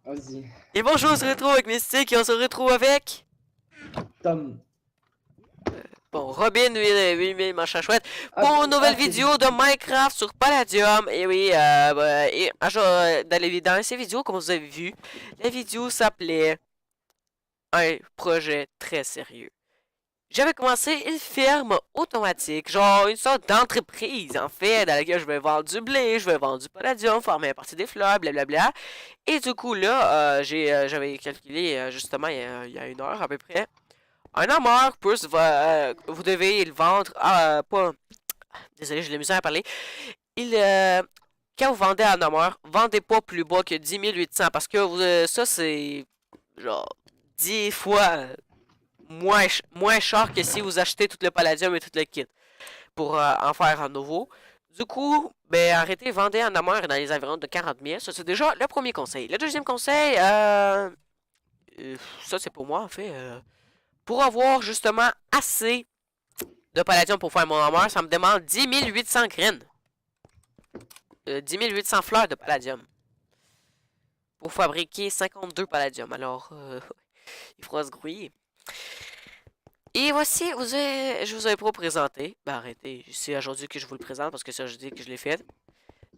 Vas-y. Et bonjour, on se retrouve avec Mystique et on se retrouve avec... Tom. Bon, Robin, oui, machin chouette. Ah, Pour une nouvelle c'est vidéo de Minecraft sur Palladium. Et oui, dans ces vidéos, comme vous avez vu, la vidéo s'appelait un projet très sérieux. J'avais commencé une ferme automatique, genre une sorte d'entreprise en fait, dans laquelle je vais vendre du blé, je vais vendre du palladium, former à partir des fleurs, blablabla. Et du coup là, j'avais calculé justement il y a une heure à peu près. Un amour, plus vous devez le vendre, pas, désolé j'ai de la misère à parler. Il, quand vous vendez un amour, vendez pas plus bas que 10 800 parce que ça c'est genre 10 fois moins cher que si vous achetez tout le palladium et tout le kit pour en faire un nouveau. Du coup, ben arrêtez, vendez en amour dans les environs de 40 000. Ça, c'est déjà le premier conseil. Le deuxième conseil, ça c'est pour moi en fait. Pour avoir justement assez de palladium pour faire mon armure, ça me demande 10 800 graines. 10 800 fleurs de palladium. Pour fabriquer 52 palladium. Alors, il faudra se grouiller. Et voici, je vous avais pas présenté. Ben arrêtez, c'est aujourd'hui que je vous le présente parce que c'est aujourd'hui que je l'ai fait.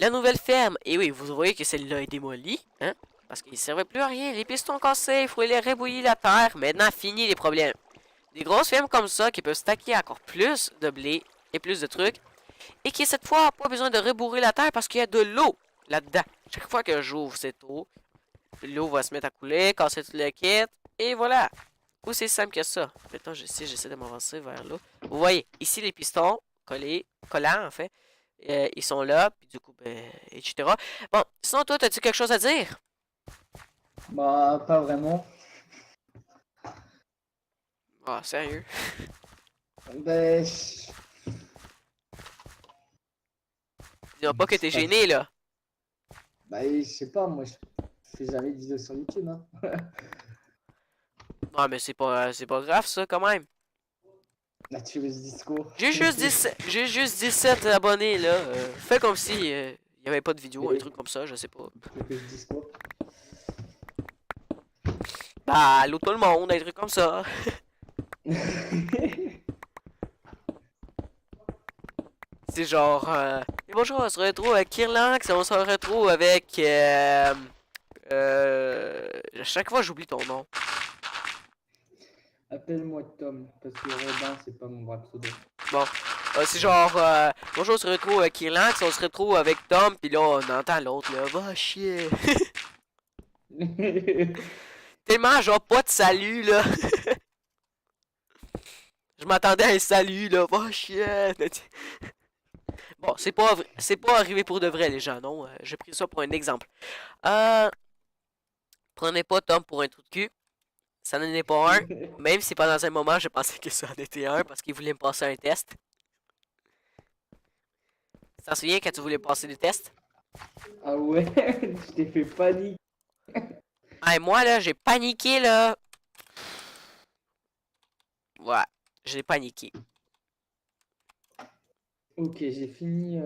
La nouvelle ferme. Et oui, vous voyez que celle-là est démolie. Hein? Parce qu'il ne servait plus à rien. Les pistons cassés, il faut les rebouillir la terre. Maintenant, fini les problèmes. Des grosses fermes comme ça qui peuvent stacker encore plus de blé et plus de trucs. Et qui cette fois n'a pas besoin de rebourrer la terre parce qu'il y a de l'eau là-dedans. Chaque fois que j'ouvre cette eau, l'eau va se mettre à couler, casser tout le kit. Et voilà. Aussi simple que ça. Maintenant, j'essaie de m'avancer vers là. Vous voyez, ici les pistons collants en fait. Ils sont là, puis du coup, ben, etc. Bon, sinon toi, as-tu quelque chose à dire? Bah, pas vraiment. Ah, sérieux? Ben, Dis-moi pas que c'est t'es pas... gêné, là. Bah, je sais pas, moi, je fais jamais de vidéos sur YouTube, hein. Non, mais c'est pas grave, ça, quand même. Là, tu veux ce discours. J'ai juste 17 abonnés, là. Fais comme si il y avait pas de vidéo, un Mais, truc comme ça, je sais pas. tu veux que je dise quoi? Bah, allô tout le monde, un truc comme ça. C'est genre... Et bonjour, on se retrouve avec Kirlanx, on se retrouve avec... À chaque fois, j'oublie ton nom. Appelle-moi Tom, parce que Robin, c'est pas mon vrai pseudo. Bon, c'est genre... bonjour, on se retrouve avec Kirlanx, on se retrouve avec Tom, puis là, on entend l'autre, là. Va chier. Tellement, genre, pas de salut, là. Je m'attendais à un salut, là. Va chier. Bon, c'est pas arrivé pour de vrai, les gens, non. J'ai pris ça pour un exemple. Euh... Prenez pas Tom pour un trou de cul. Ça n'en est pas un. Même si pendant un moment, je pensais que ça en était un parce qu'il voulait me passer un test. Tu t'en souviens quand tu voulais passer des tests? Ah ouais, je t'ai fait panique. Ah, moi, là, j'ai paniqué, là. Ouais, j'ai paniqué. Ok, j'ai fini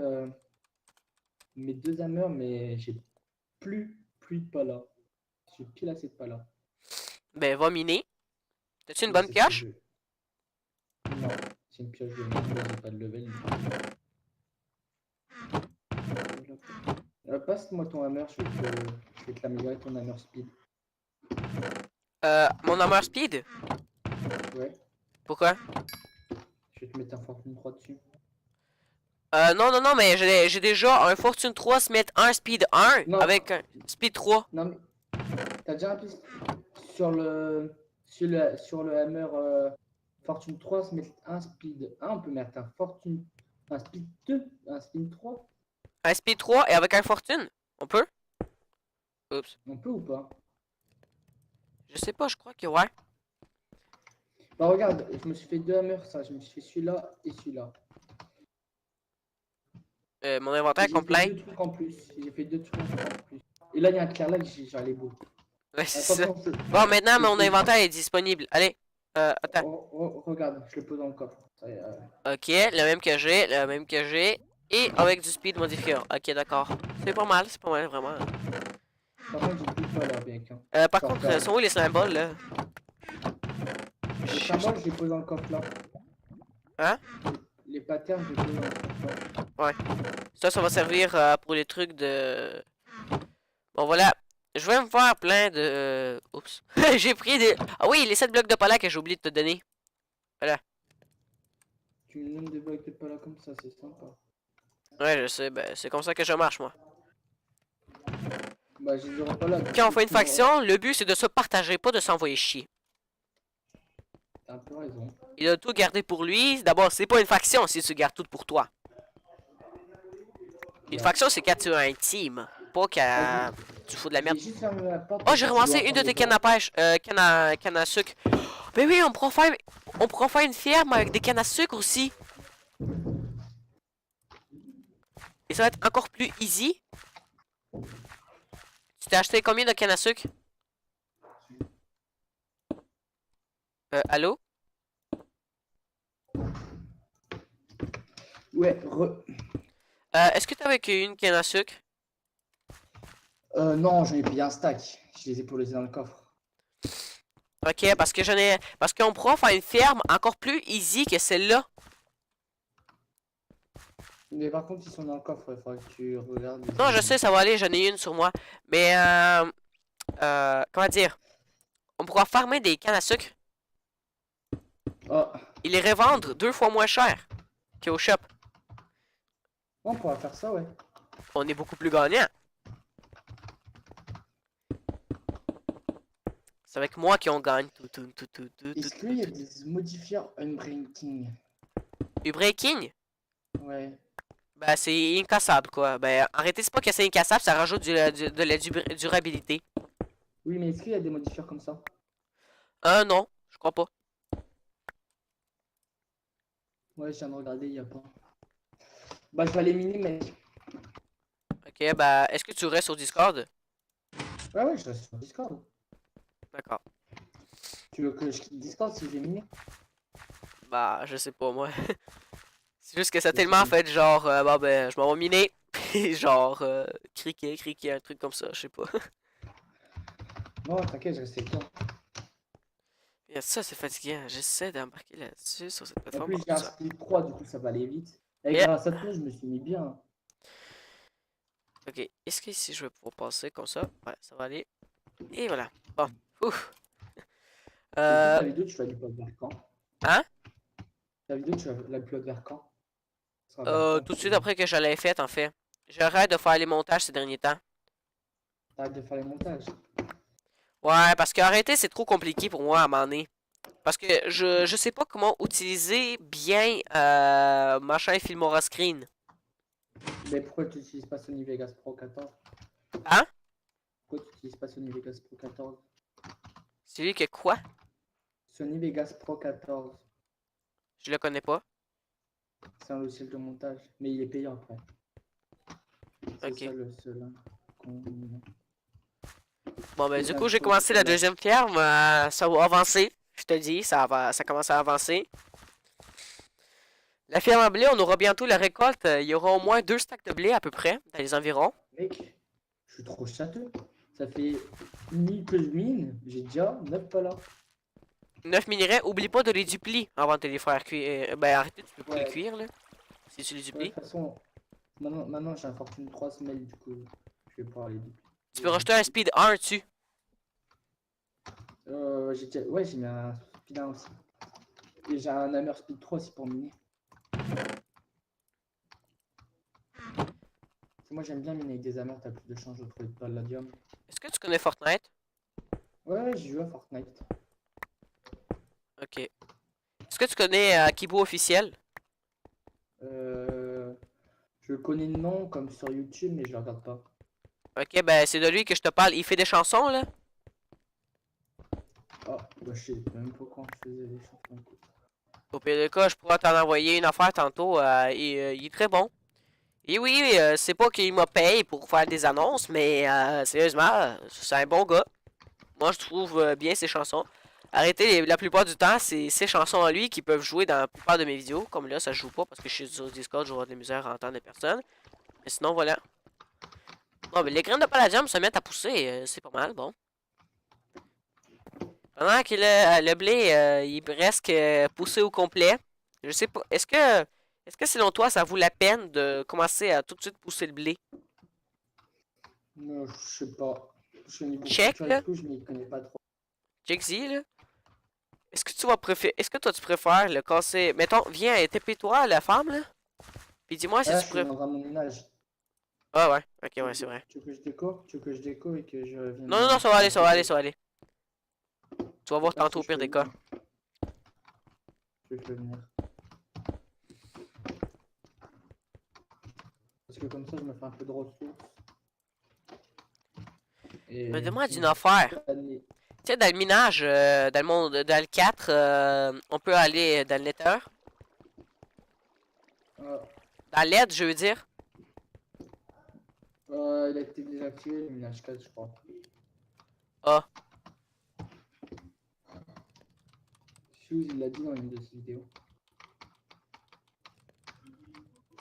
mes deux hammers, mais j'ai plus de pala. J'ai pile assez de pala. Ben, va miner. T'as-tu une Ouais, bonne c'est ce que pioche? je veux. Non, c'est une pioche de merde, j'ai pas de level. Passe-moi ton hammer, je vais te l'améliorer ton hammer speed. Mon armor speed? Ouais, Pourquoi? je vais te mettre un fortune 3 dessus. Non, mais j'ai déjà un Fortune 3 Smith 1 Speed 1 Non, avec un Speed 3. non mais t'as déjà un plus sur le hammer fortune 3, se mettre un speed 1, on peut mettre un speed 2, un speed 3. Un Speed 3 et avec un Fortune? On peut? Oups. On peut ou pas? Je sais pas, je crois que ouais. Bah regarde, je me suis fait deux hammers, ça, je me suis fait celui-là et celui-là. Mon inventaire Et est j'ai fait complet. deux trucs en plus. J'ai fait deux trucs en plus. Et là, il y a un clair là que j'ai les beaux. Ouais, c'est ça. Attends, Bon, maintenant, mon inventaire est disponible. Allez. Attends. regarde, je le pose dans le coffre. Ok, le même que j'ai, le même que j'ai. Et avec du speed modifier. Ok, d'accord. C'est pas mal, vraiment. Par contre, j'ai plus de pala avec. Hein. Par Genre, contre, sont où les slime balls, là? les symboles, je les pose dans le coffre là. Hein? Les patterns, je les pose dans le coffre là. Ouais. Ça va servir pour les trucs de... Bon, voilà. Je vais me faire plein de... Oups. J'ai pris des... Ah oui, les 7 blocs de pala que j'ai oublié de te donner. Voilà. Tu me donnes des blocs de pala comme ça, c'est sympa. Ouais, je sais. Ben, c'est comme ça que je marche, moi. Bah, j'ai des pas là. Quand on fait une faction, le but, c'est de se partager, pas de s'envoyer chier. T'as un peu raison. Il a tout gardé pour lui. D'abord, c'est pas une faction si tu gardes tout pour toi. Une faction, c'est quand tu as un team. Pas quand tu fous de la merde. J'ai juste fermé la porte. Oh, j'ai ramassé une de tes cannes à pêche. Canne à sucre. Mais oui, on pourra faire une ferme avec des cannes à sucre aussi. Et ça va être encore plus easy. Tu t'es acheté combien de cannes à sucre? Allô? Ouais, Est-ce que t'avais qu'une canne à sucre? non, j'en ai payé un stack. Je les ai posés dans le coffre. Ok, parce que parce qu'on pourra faire une ferme encore plus easy que celle-là. Mais par contre, ils sont dans le coffre, il faudra que tu regardes. Non, je sais, ça va aller, j'en ai une sur moi. Mais, comment dire? On pourra farmer des cannes à sucre Oh, et les revendre 2 fois moins cher qu'au shop. on pourra faire ça, ouais. On est beaucoup plus gagnant. C'est avec moi qu'on gagne. Est-ce qu'il y a des modifiers unbreaking? Du breaking? Ouais. Ben, c'est incassable, quoi. Ben, arrêtez, c'est pas que c'est incassable, ça rajoute de la durabilité. Oui, mais est-ce qu'il y a des modifiers comme ça? Non, je crois pas. Ouais, je viens de regarder, il y a pas. Bah, je vais aller miner, mec. Ok, ben, est-ce que tu restes sur Discord? Ouais, ouais, je reste sur Discord. D'accord. Tu veux que je quitte Discord si j'ai miné? Bah, je sais pas, moi. C'est juste que ça a tellement fait genre, bah ben, je m'en vais miner. Puis genre, criquer, un truc comme ça, je sais pas. Non, t'inquiète, je reste avec toi. Et ça, c'est fatigant. J'essaie d'embarquer là-dessus, sur cette En plateforme. plus, j'ai un speed 3, du coup, ça va aller vite. Et Yeah. grâce à toi, je me suis mis bien. Ok, est-ce que ici je vais pouvoir passer comme ça? Ouais, ça va aller. Et voilà. Bon. Ouf. Ta vidéo, tu vas l'upload vers quand? Hein? Ta vidéo, tu vas l'upload vers quand? Ça sera vers quand, Tout de suite après que je l'ai faite, en fait. J'arrête de faire les montages ces derniers temps. T'arrêtes de faire les montages. Ouais, parce qu'arrêter, c'est trop compliqué pour moi à un moment donné. Parce que je sais pas comment utiliser bien ma chaîne Filmora Screen. Mais pourquoi tu n'utilises pas Sony Vegas Pro 14? Hein? Pourquoi tu n'utilises pas Sony Vegas Pro 14? C'est lui que quoi? Sony Vegas Pro 14. Je le connais pas. C'est un logiciel de montage, mais il est payant après. C'est Ok. ça le seul inconvénient. Bon ben Et du un coup j'ai peu commencé de la là. deuxième ferme, ça va avancer, je te dis, ça commence à avancer. La ferme à blé, on aura bientôt la récolte, il y aura au moins 2 stacks de blé à peu près, dans les environs. Mec, je suis trop châteux. Ça fait une nuit que je mine, j'ai déjà 9 pas là. 9 minerais, oublie pas de les duplier avant de te les faire cuire. Ben arrêtez, tu peux plus les Ouais. cuire là, si tu les De duplies. toute façon, maintenant j'ai un fortune 3 semaines, du coup, je vais pouvoir les dupliquer. Tu peux rajouter un speed 1 dessus. Ouais, j'ai mis un speed 1 aussi. Et j'ai un hammer speed 3 aussi pour miner. Moi j'aime bien miner avec des hammers, t'as plus de chances de trouver de palladium. Est-ce que tu connais Fortnite? Ouais, j'ai joué à Fortnite. Ok. Est-ce que tu connais Kibo officiel? Je connais le nom comme sur YouTube, mais je le regarde pas. Ok, ben c'est de lui que je te parle, il fait des chansons là. Ah, bah je sais même pas quand je faisais les chansons. Au pire des cas, je pourrais t'en envoyer une affaire tantôt. Il est très bon. Et oui, c'est pas qu'il m'a payé pour faire des annonces, mais sérieusement, c'est un bon gars. Moi, je trouve bien ses chansons. Arrêtez, la plupart du temps, c'est ses chansons à lui qui peuvent jouer dans la plupart de mes vidéos. Comme là, ça joue pas parce que je suis sur Discord, j'aurai de la misère à entendre les personnes. Mais sinon, voilà. Bon, ben, les graines de palladium se mettent à pousser. C'est pas mal, bon. Pendant que le blé il est presque poussé au complet. Je sais pas. Est-ce que selon toi, ça vaut la peine de commencer à tout de suite pousser le blé? Je sais pas. Niveau Check, culture et là. tout, je m'y connais pas trop. Check-y, là. Est-ce que toi tu préfères le casser? Mettons, viens, TP-toi, la femme, là. Puis dis-moi si Là, tu je suis préfères. dans un moyen-âge. Ah ouais, ok, Tu veux ouais, c'est que vrai. tu veux que je déco? Tu veux que je déco et que je Non, vienne non, non, ça va aller, ça va aller, t'aider? ça va aller. Tu vas voir Là, tantôt si au je pire peux des cas. venir. Je peux venir. Parce que comme ça, je me fais un peu de ressources. Me Et demande une sinon, affaire. allez. Tu sais, dans le minage, dans le monde, dans le 4, on peut aller dans le Nether. Ah, Dans l'aide, je veux dire. il a été désactivé, le minage 4, je crois. Ah, Fuse, il l'a dit dans une de ses vidéos.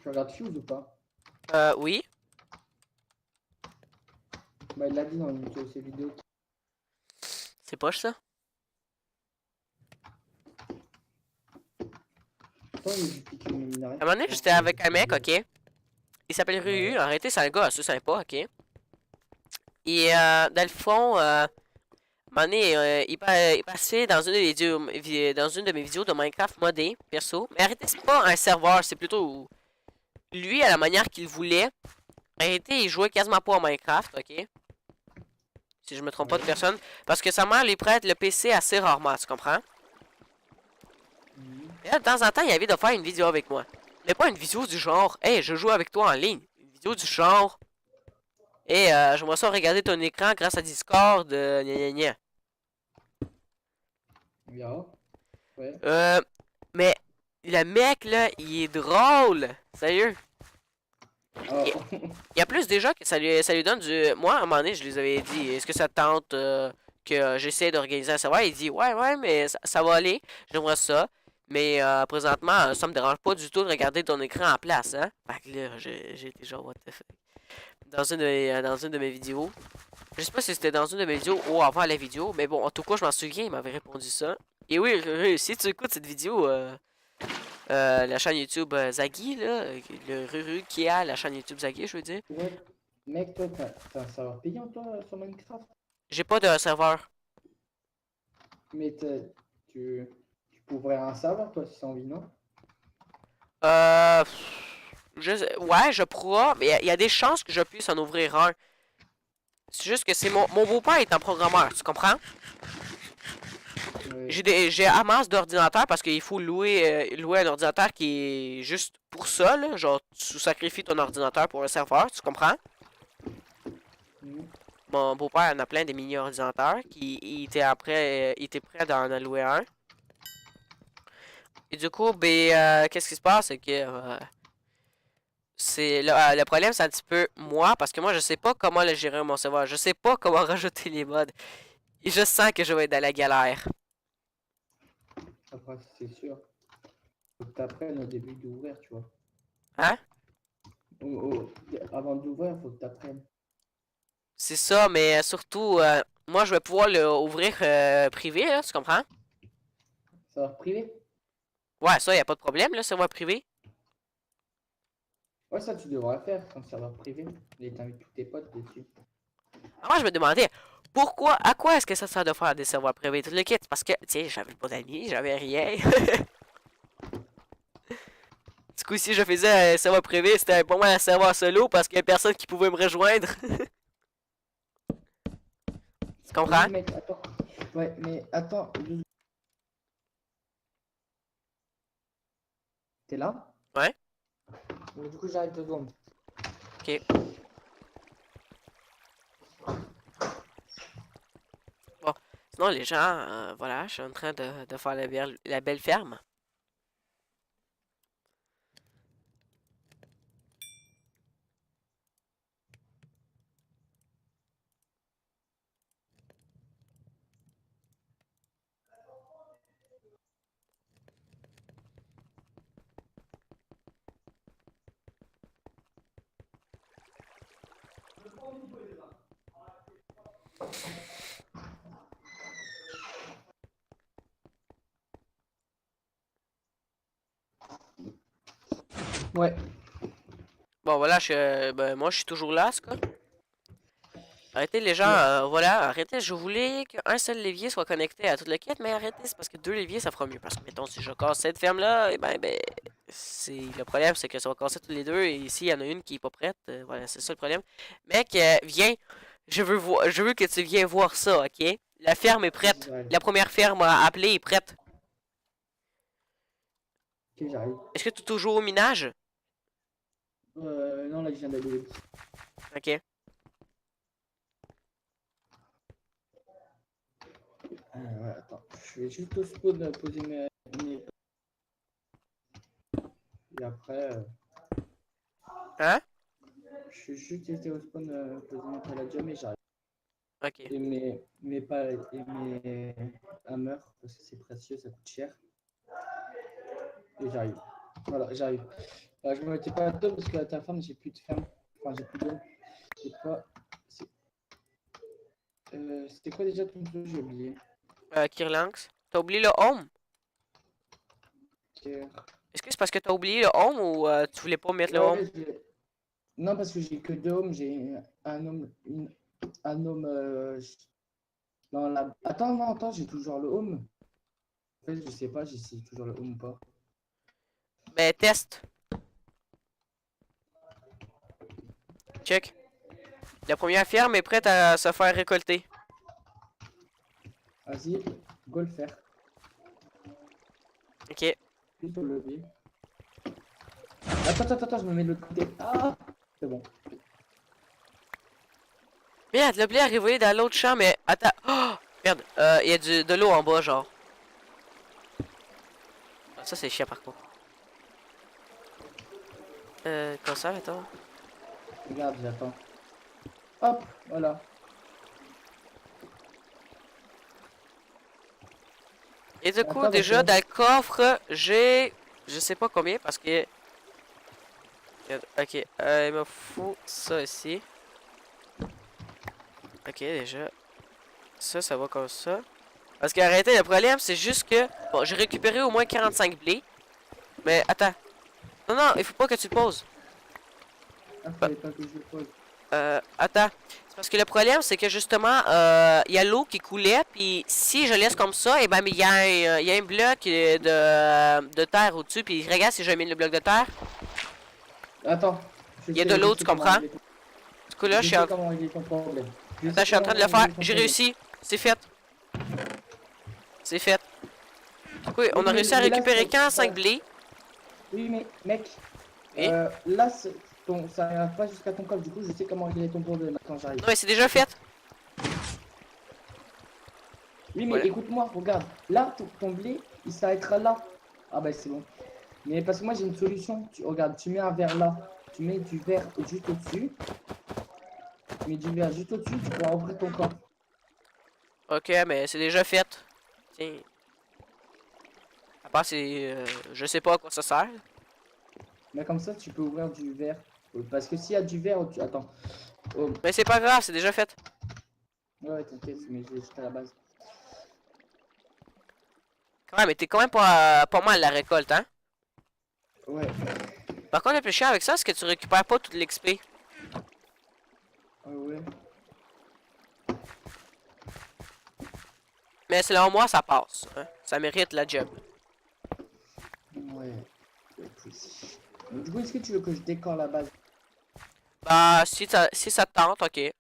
Tu regardes Fuse ou pas? oui. Bah, il l'a dit dans une de ses vidéos. C'est poche, ça. Toi, il pique une minerai. À un moment donné, j'étais avec un mec, ok. Il s'appelle Ryu. Ouais. Arrêtez, c'est un gars assez sympa, ok. Et dans le fond, un moment donné, il passait dans une, dans une de mes vidéos de Minecraft modé, perso. Mais arrêtez, c'est pas un serveur, c'est plutôt lui, à la manière qu'il voulait. Arrêtez, il jouait quasiment pas à Minecraft, ok. Si je me trompe pas de Ouais. personne. Parce que sa mère lui prête le PC assez rarement, tu comprends? Mhm. Et là, de temps en temps, il avait de faire une vidéo avec moi. Mais pas une vidéo du genre, hey, je joue avec toi en ligne. Une vidéo du genre, hey, j'aimerais ça regarder ton écran grâce à Discord, gna gna gna. Ja. Ouais. Mais le mec, là, il est drôle. Sérieux. Ah. Il il y a plus déjà que ça lui donne du. Moi, à un moment donné, je les avais dit, est-ce que ça te tente que j'essaie d'organiser un serveur? Il dit, ouais, mais ça va aller. J'aimerais ça. Mais présentement, ça me dérange pas du tout de regarder ton écran en place, hein? Fait que là, j'ai été genre, what the fuck. Dans une de mes vidéos. Je sais pas si c'était dans une de mes vidéos ou avant la vidéo, mais bon, en tout cas, je m'en souviens, il m'avait répondu ça. Et oui, si tu écoutes cette vidéo, la chaîne YouTube Zaggy, là, le Ruru qui a la chaîne YouTube Zaggy, je veux dire. Ouais. Mec, toi, t'as un serveur payant, toi, sur Minecraft? J'ai pas de serveur. Mais tu peux ouvrir un serveur, toi, si c'est envie, non? Euh, ouais, je pourrais, mais il y a des chances que je puisse en ouvrir un. C'est juste que c'est mon beau-père est un programmeur, tu comprends? Ouais. J'ai un masse d'ordinateurs parce qu'il faut louer un ordinateur qui est juste pour ça, là. Genre, tu sacrifies ton ordinateur pour un serveur, tu comprends? Mhm. Mon beau-père en a plein des mini-ordinateurs qui il était prêt d'en louer un. Et du coup, ben, qu'est-ce qui se passe, c'est que le problème, c'est un petit peu moi, parce que moi, je sais pas comment le gérer mon serveur. Je sais pas comment rajouter les mods. Et je sens que je vais être dans la galère. Après, c'est sûr. Faut que t'apprennes au début d'ouvrir, tu vois. Hein? Avant d'ouvrir, faut que t'apprennes. C'est ça, mais surtout, moi, je vais pouvoir l'ouvrir privé, là, tu comprends? Serveur privé? Ouais, ça, y a pas de problème, là, serveur privé. Ouais, ça, tu devras faire, un serveur privé. Et t'invites tous tes potes dessus. Moi, je me demandais, à quoi est-ce que ça sert de faire des serveurs privés, tout le kit? Parce que, tiens, j'avais pas d'amis, j'avais rien. Du coup, si je faisais un serveur privé, c'était pour moi un serveur solo parce qu'il y a personne qui pouvait me rejoindre. Tu comprends? Oui, mec, attends. Ouais, mais attends. T'es là? Ouais, Mais du coup, j'arrête 2 secondes. ok. Bon, sinon, les gens, voilà, je suis en train de faire la belle ferme. Ouais. Bon, voilà, ben, moi, je suis toujours là, c'est quoi? Arrêtez les gens, Ouais. voilà, arrêtez, je voulais qu'un seul levier soit connecté à toute la quête, mais arrêtez, c'est parce que deux leviers, ça fera mieux. Parce que, mettons, si je casse cette ferme-là, c'est le problème, c'est que ça va casser tous les deux, et s'il y en a une qui est pas prête, voilà, c'est ça le problème. Mec, viens, je veux que tu viennes voir ça, ok? La ferme est Vas-y, prête. j'arrive. La première ferme à appeler est prête. Ok, j'arrive. Est-ce que tu es toujours au minage? Non, là, je viens d'aller. Ok. Ouais, attends. Je vais juste au spawn poser mes... Et après, Hein? je suis juste été au spawn poser mes palladium et j'arrive. Ok. Et mes hammers, parce que c'est précieux, ça coûte cher. Et j'arrive. Voilà, j'arrive. Je me mettais pas tôt parce que ta femme, j'ai plus de ferme. Enfin, j'ai plus d'eau. C'est quoi c'est- C'était quoi déjà ton jeu? J'ai oublié. Kirlanx. T'as oublié le home? Euh, Est-ce que c'est parce que t'as oublié le home ou tu voulais pas mettre le home? Ouais, non, parce que j'ai que deux hommes. J'ai un homme. Un homme. Dans la... Attends, non, attends, j'ai toujours le home. En fait, je sais pas, j'ai si toujours le home ou pas. Ben, test. Check. La première ferme est prête à se faire récolter. Vas-y, go le faire. Ok. Juste au levier. Attends, je me mets de l'autre côté. Ah, c'est bon. Merde, le blé est arrivé dans l'autre champ, mais attends. Oh! Merde, il y a de l'eau en bas, genre. Ah, ça, c'est chiant par contre. Comme ça, attends. Regarde, j'attends. Hop, voilà. Et du coup, Attends, parce que déjà, là, dans le coffre, j'ai. Je sais pas combien parce que. Ok, il me faut ça ici. Ok, déjà. Ça va comme ça. Parce qu'arrêtez, le problème, c'est juste que. Bon, j'ai récupéré au moins 45 blés. Mais attends. Non, non, il faut pas que tu le poses. ah, Bah, fallait pas que je le pose. attends. C'est parce que le problème, c'est que justement, il y a l'eau qui coulait, puis si je laisse comme ça, et ben, il y a un bloc de terre au-dessus, puis regarde si je mets le bloc de terre, Attends, il y a de je l'eau, tu sais comment comprends? régler ton... Du coup, là, Je sais comment régler ton problème. Je Attends, sais je suis en train comment de le faire. régler ton J'ai problème. réussi. C'est fait. C'est fait. Du coup, Oui, on a réussi à mais là, récupérer 45 blés. oui, mais mec, Oui. là, ça n'arrive pas jusqu'à ton coffre. Du coup, je sais comment régler ton problème quand j'arrive. Non, mais c'est déjà fait. Oui, mais Voilà. écoute-moi, regarde. Là, ton blé, il s'arrêtera là. Ah, bah, c'est bon. Mais parce que moi, j'ai une solution. Regarde, tu mets un verre là. Tu mets du verre juste au-dessus. Tu mets du verre juste au-dessus, tu pourras ouvrir ton coffre. Ok, mais c'est déjà fait. Tiens. À part, c'est. Je sais pas à quoi ça sert. Mais comme ça, tu peux ouvrir du verre. Parce que s'il y a du verre, attends. Oh, Mais c'est pas grave, c'est déjà fait. ouais, t'inquiète, mais je vais juste à la base. Ouais, mais t'es quand même pas mal la récolte, hein? Ouais, Par contre, le plus chiant avec ça, c'est que tu récupères pas toute l'XP. ouais. Mais selon moi, ça passe. Hein? Ça mérite la job. Ouais. Du coup, est-ce que tu veux que je décore la base? Bah, si ça te tente, ok.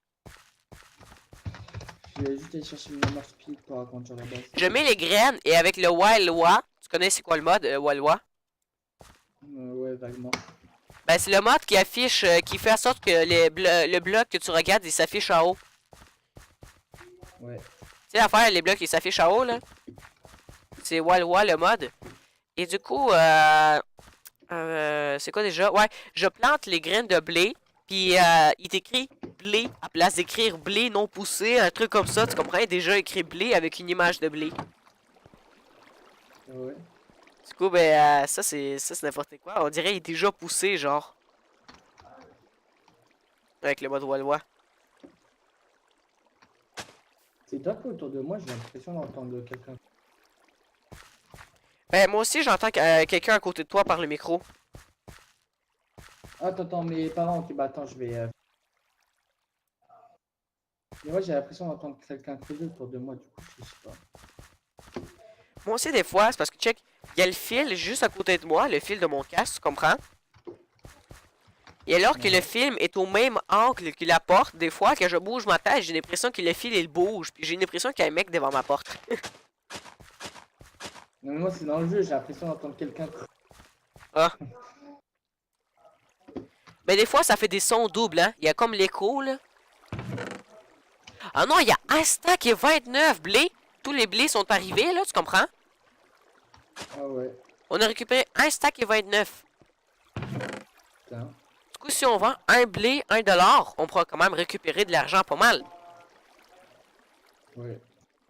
Je vais juste aller chercher une armor speed pour agrandir la base. Je mets les graines et avec le Wildwa, tu connais c'est quoi le mode Wildwa? Ouais, vaguement. Ben, c'est le mode qui affiche, qui fait en sorte que le bloc que tu regardes, il s'affiche en haut. Ouais. Tu sais l'affaire, les blocs, ils s'affichent en haut, là? C'est Wildwa le mode. Et du coup, c'est quoi déjà? Ouais, je plante les graines de blé, puis il t'écrit blé à place d'écrire blé non poussé, un truc comme ça, tu comprends? Il est déjà écrit blé avec une image de blé. Ouais. Du coup, ben, ça c'est n'importe quoi. On dirait qu'il est déjà poussé, genre. Avec le mode Walois. C'est toi qu'autour de moi, j'ai l'impression d'entendre quelqu'un. Ben, moi aussi, j'entends quelqu'un à côté de toi par le micro. Attends, mes parents, ok, bah attends, je vais. Mais ouais, j'ai l'impression d'entendre quelqu'un creuser autour de moi, du coup, je sais pas. Moi aussi, des fois, c'est parce que, check, il y a le fil juste à côté de moi, le fil de mon casque, tu comprends? Et alors que le Ouais. film est au même angle que la porte, des fois, que je bouge ma tête, j'ai l'impression que le fil, il bouge. Puis j'ai l'impression qu'il y a un mec devant ma porte. Non, mais moi, c'est dans le jeu, j'ai l'impression d'entendre quelqu'un creuser. Ah. Mais des fois, ça fait des sons doubles, hein. Il y a comme l'écho, là. Ah non, il y a un stack et 29 blés. Tous les blés sont arrivés, là, tu comprends? Ah ouais, On a récupéré un stack et 29. putain. Du coup, si on vend un blé, 1$, on pourra quand même récupérer de l'argent pas mal. Ouais,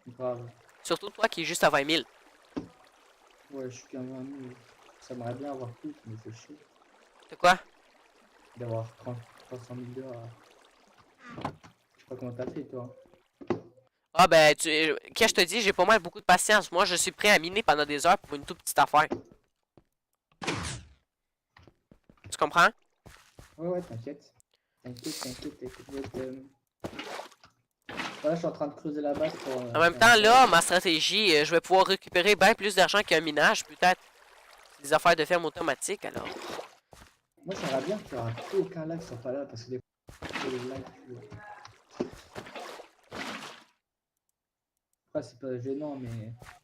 grave. Surtout toi qui est juste à 20 000. Ouais, je suis qu'un 20 000. Ça m'aimerait bien avoir plus, mais c'est chaud C'est quoi? d'avoir 300 000 dollars. Je sais pas comment t'as fait, toi. Ah ben, qu'est-ce que je te dis, j'ai pas mal beaucoup de patience. Moi, je suis prêt à miner pendant des heures pour une toute petite affaire. Tu comprends? Ouais, t'inquiète. T'inquiète. Voilà, je suis en train de creuser la base pour. En même Faire temps, un là, barrage. ma stratégie, je vais pouvoir récupérer bien plus d'argent qu'un minage, peut-être. Des affaires de ferme automatique, alors. Moi, j'aimerais bien qu'il y aura plus aucun lag qui soit pas là, parce que les lags. Après, c'est pas gênant, mais.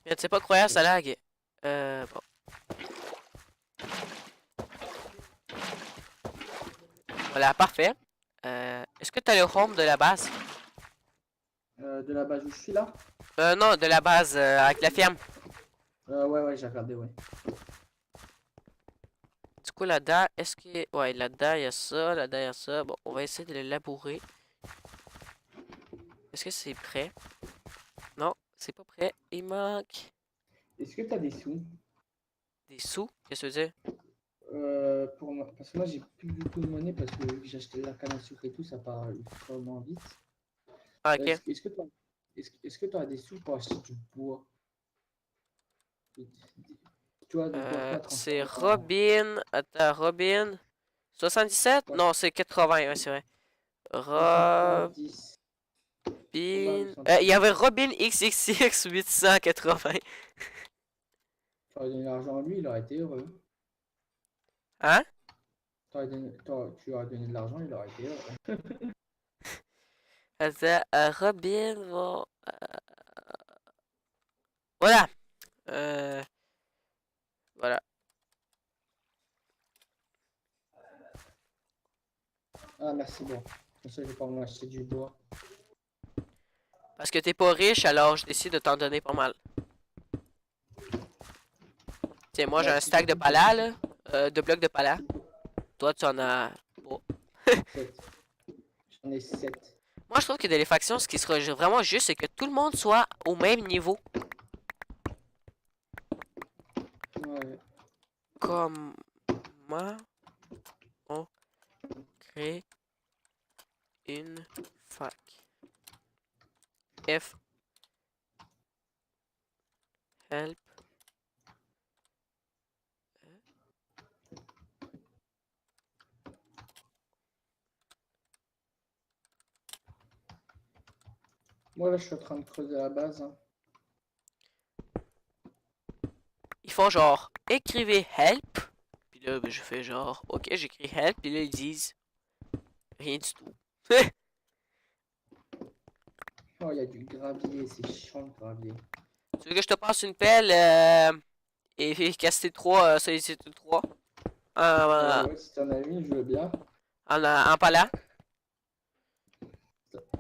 Je ne sais pas croire, ça lag. Bon. Voilà, parfait. Est-ce que tu as le home de la base? De la base où je suis là? Non, de la base avec la ferme. Ouais, j'ai regardé, ouais. Du coup, là-dedans, est-ce que... Ouais, là-dedans, il y a ça, là-dedans, il y a ça. Bon, on va essayer de le labourer. Est-ce que c'est prêt? Non, c'est pas prêt. Il manque Est-ce que t'as des sous? des sous. Qu'est-ce que tu veux dire? Pour moi, parce que moi j'ai plus du tout de monnaie parce que vu que j'ai acheté la canne à sucre et tout, ça part extrêmement vite. Ah, ok. Est-ce que tu as des sous pour acheter du bois? Tu vois, du bois quoi C'est transformé en Robin. Attends, Robin. 77? ouais, Non, c'est 80, ouais, c'est vrai. Robin. 70. Il y avait Robin XXX 880. Tu aurais donné l'argent à lui, il aurait été heureux. Hein? Tu aurais donné de l'argent, il aurait été heureux. Attends, Robin va. Voilà. Euh, voilà. Ah, merci, bon. Comme ça, je vais pas m'acheter du bois. Parce que t'es pas riche, alors je décide de t'en donner pas mal. Tiens, moi j'ai un Merci stack de beaucoup. pala, là. De blocs de pala. Toi, tu en as. Oh. 7. J'en ai 7. Moi, je trouve que dans les factions, ce qui sera vraiment juste, c'est que tout le monde soit au même niveau. Ouais. Comment on crée une fac? F. Help. Moi, là, je suis en train de creuser la base. Hein. Ils font genre, écrivez help. Puis là, ben, je fais genre, ok, j'écris help. Puis là, ils disent rien du tout. Oh, il y a du gravier, c'est chiant le gravier. Tu veux que je te passe une pelle et casser 3, solliciter 3 en, Ouais, si t'en as une, je veux bien. en pala?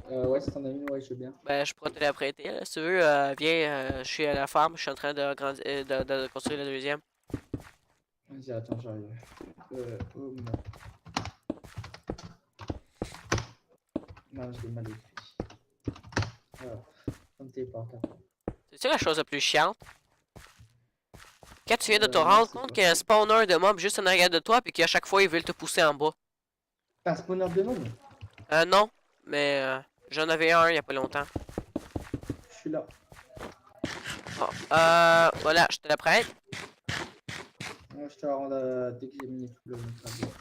Ouais, si t'en as une, ouais, je veux bien. Ben, je pourrais te la prêter. Là. Si tu veux, viens, je suis à la farm, je suis en train de, de construire la deuxième. Vas-y, attends, j'arrive. Oh non. Non, je l'ai mal écrit. Alors, comme t'es pas, attends. C'est la chose la plus chiante? Quand tu viens de te Non, rendre c'est compte pas. qu'il y a un spawner de mobs juste en arrière de toi, puis qu'à chaque fois ils veulent te pousser en bas. T'as un spawner de mobs? Non, mais j'en avais un il y a pas longtemps. Je suis là. Bon, voilà, je te la prête. Ouais, je te la rends dès que j'ai mis tout le travail.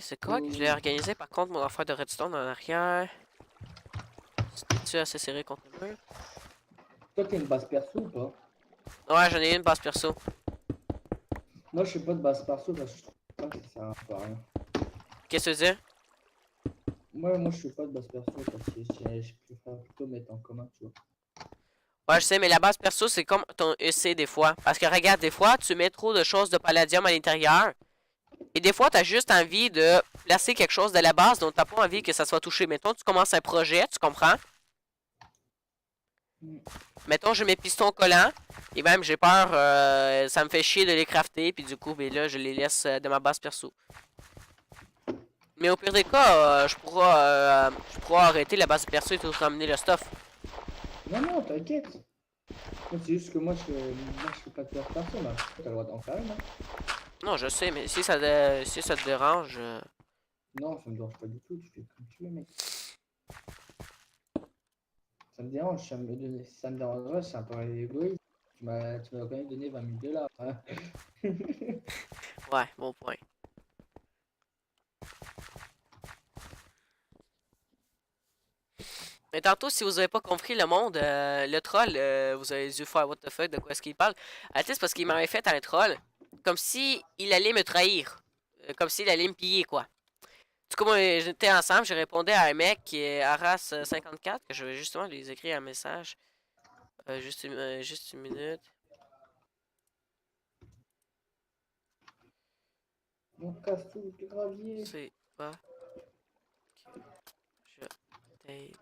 c'est quoi que je l'ai organisé par contre mon affaire de redstone en arrière. C'était-tu assez serré contre le mur? Toi, t'as une base perso ou pas? Ouais, j'en ai une base perso. Moi, je suis pas de base perso parce que je trouve pas que ça sert un peu à rien. Qu'est-ce que tu veux dire? Moi, je suis pas de base perso parce que je préfère plutôt mettre en commun, tu vois. Ouais, je sais, mais la base perso, c'est comme ton EC des fois. Parce que regarde, des fois, tu mets trop de choses de palladium à l'intérieur. Et des fois, tu as juste envie de placer quelque chose de la base, donc tu pas envie que ça soit touché. Mettons, tu commences un projet, tu comprends? Mettons, je mets piston collant. Et même, j'ai peur, ça me fait chier de les crafter. Puis du coup, ben là, je les laisse de ma base perso. Mais au pire des cas, je pourrais arrêter la base perso et tout ramener le stuff. Non, non, t'inquiète. Moi, c'est juste que moi, je fais pas de base perso, là. T'as le droit d'en faire une, hein. Non, je sais, mais si ça te dérange... Non, ça me dérange pas du tout, tu fais comme tu veux, mec. Ça me dérange, ça me dérangerait, c'est un peu égoïste. Tu m'as quand même donné 20 000 $. Hein. Ouais, bon point. Mais tantôt, si vous avez pas compris le monde, le troll, vous avez dû faire what the fuck, de quoi est-ce qu'il parle. C'est parce qu'il m'avait fait un troll, comme si il allait me trahir. Comme s'il allait me piller, quoi. Du coup, moi, j'étais ensemble, j'ai répondu à un mec qui est Arras54, que je vais justement lui écrire un message. Juste une minute. On casse tout le gravier. C'est pas que je t'aide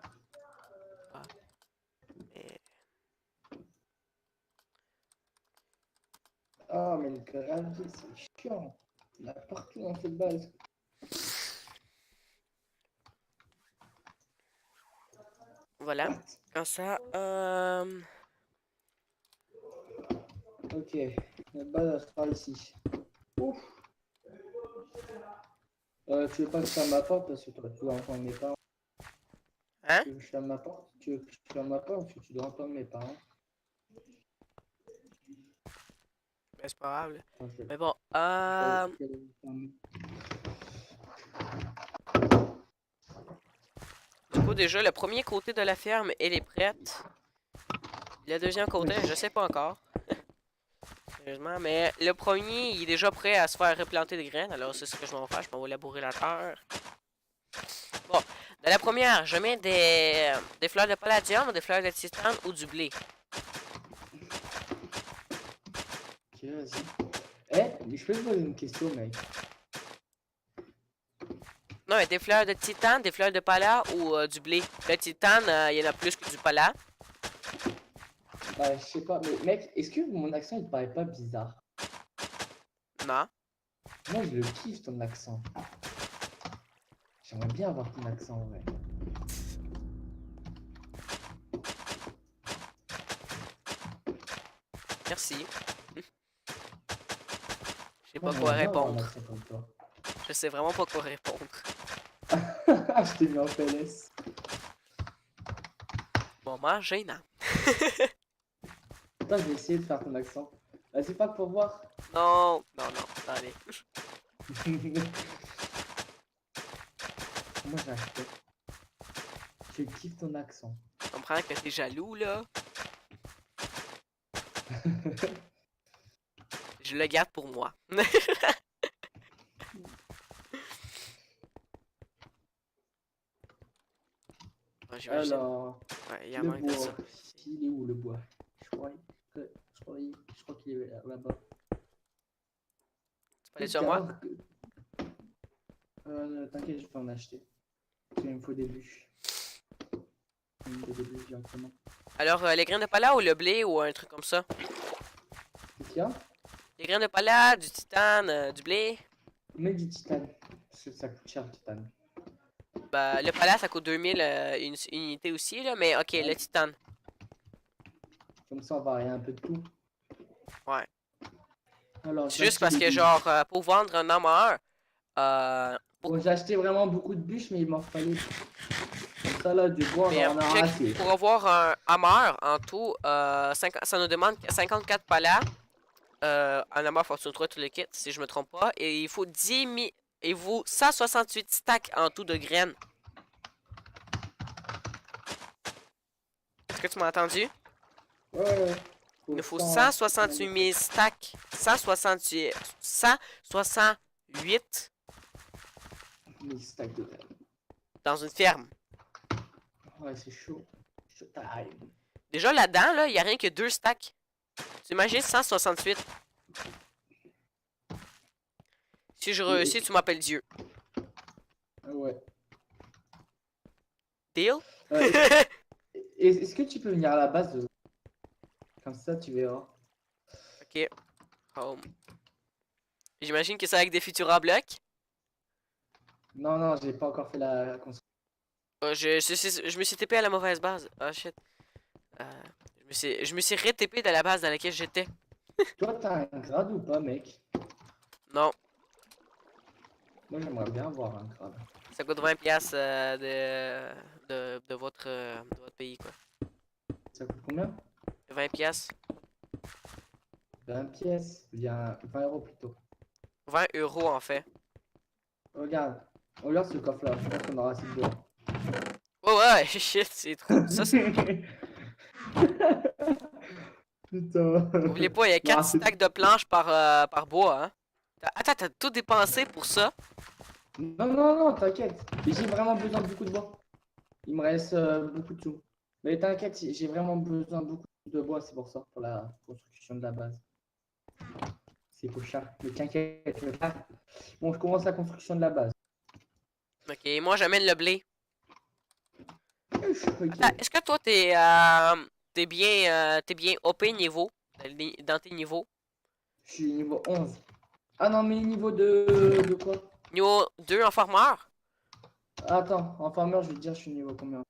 pas. Mais... Ah, mais le gravier, c'est chiant. Il y en a partout dans cette base. Voilà. What? Comme ça, Ok, notre base elle sera ici. Ouf. Tu veux pas que je ferme ma porte parce que tu dois entendre mes parents. Hein? Tu veux que je ferme ma porte? Tu veux que je ferme ma porte parce que tu dois entendre mes parents. Ben, c'est pas grave, là. Enfin, Mais bon, du coup, déjà, le premier côté de la ferme, elle est prête. Le deuxième côté, je sais pas encore. Sérieusement, mais le premier, il est déjà prêt à se faire replanter des graines. Alors, c'est ce que je vais faire. Je m'en vais labourer la terre. Bon, dans la première, je mets des fleurs de palladium, des fleurs de titane ou du blé. Ok, vas-y. Eh, je peux te poser une question, mec. Non, mais des fleurs de titane, des fleurs de pala ou du blé. Le titane, il y en a plus que du pala. Bah, je sais pas, mais mec, est-ce que mon accent il te paraît pas bizarre? Non. Moi, je le kiffe ton accent. J'aimerais bien avoir ton accent, ouais. Merci. Je sais Moi, pas quoi j'aimerais bien avoir un répondre. accent comme toi. Je sais vraiment pas quoi répondre. Je t'ai mis en PLS. Moment gênant. Attends, je vais essayer de faire ton accent. Vas-y, pas pour voir. Non, non, non, allez. Moi, j'achète. Je kiffe ton accent. Je comprends que t'es jaloux, là. Je le garde pour moi. Ouais, j'imagine. Alors, Ouais, il y a le manque de bois. ça. Il est où le bois? Je crois qu'il est là-bas. Tu peux aller sur moi? T'inquiète, je peux en acheter. Il me faut des bûches. Il me faut des bûches directement. Alors, les graines de pala ou le blé ou un truc comme ça? Qu'est-ce qu'il y a? Les graines de pala, du titane, du blé. Mets du titane. Parce que ça coûte cher le titane. Bah, le pala, ça coûte 2000 une unité aussi, là. Mais ok, le titane. Comme ça, on va varier un peu de tout. Ouais. Alors, C'est juste parce que, genre, pour vendre un armor, bon, j'ai acheté vraiment beaucoup de bûches, mais il m'en fallait. Comme ça, là, du bois, mais, on en a assez. pour avoir un hammer, en tout, ça nous demande 54 palas. Un hammer Fortune 3, tout le kit, si je me trompe pas. Et il faut 10 000... il vous 168 stacks en tout de graines. Est-ce que tu m'as entendu? Ouais. Il nous faut 100, 168 000 stacks. 168 1000 stacks de graines. dans une ferme. Ouais, c'est chaud. Chaud time. Déjà là-dedans, là, il n'y a rien que 2 stacks. Tu imagines 168. Si je réussis, tu m'appelles Dieu. Ouais. Deal? Est-ce que tu peux venir à la base de... Comme ça, tu verras. Ok. Home. J'imagine que c'est avec des Futura blocs. Non, j'ai pas encore fait la construction. Je me suis TP à la mauvaise base. Ah shit. Je me suis ré-TP de la base dans laquelle j'étais. Toi, t'as un grade ou pas, mec? Non, Moi, j'aimerais bien avoir un grade. ça coûte 20$ de votre pays, quoi. Ça coûte combien? 20$. 20 pièces. Bien, 20 euros plutôt. 20€ en fait. Regarde ce coffre-là. Je pense qu'on aura assez de dehors. Oh ouais, shit, c'est trop. Ça, c'est. Putain. Oubliez pas, il y a 4 Ah, c'est- stacks de planches par bois, hein. Attends, t'as tout dépensé pour ça? Non, t'inquiète. J'ai vraiment besoin de beaucoup de bois. Il me reste beaucoup de sous. Mais t'inquiète, j'ai vraiment besoin de beaucoup de bois, c'est pour ça, pour la construction de la base. C'est pour ça. Mais t'inquiète, le chat. Bon, je commence la construction de la base. Ok, moi j'amène le blé. Ok. Attends, est-ce que toi t'es bien OP niveau dans tes niveaux? Je suis niveau 11. Ah non, mais niveau de quoi? Niveau 2 en farmeur? Attends, en farmer, je vais te dire, je suis niveau combien?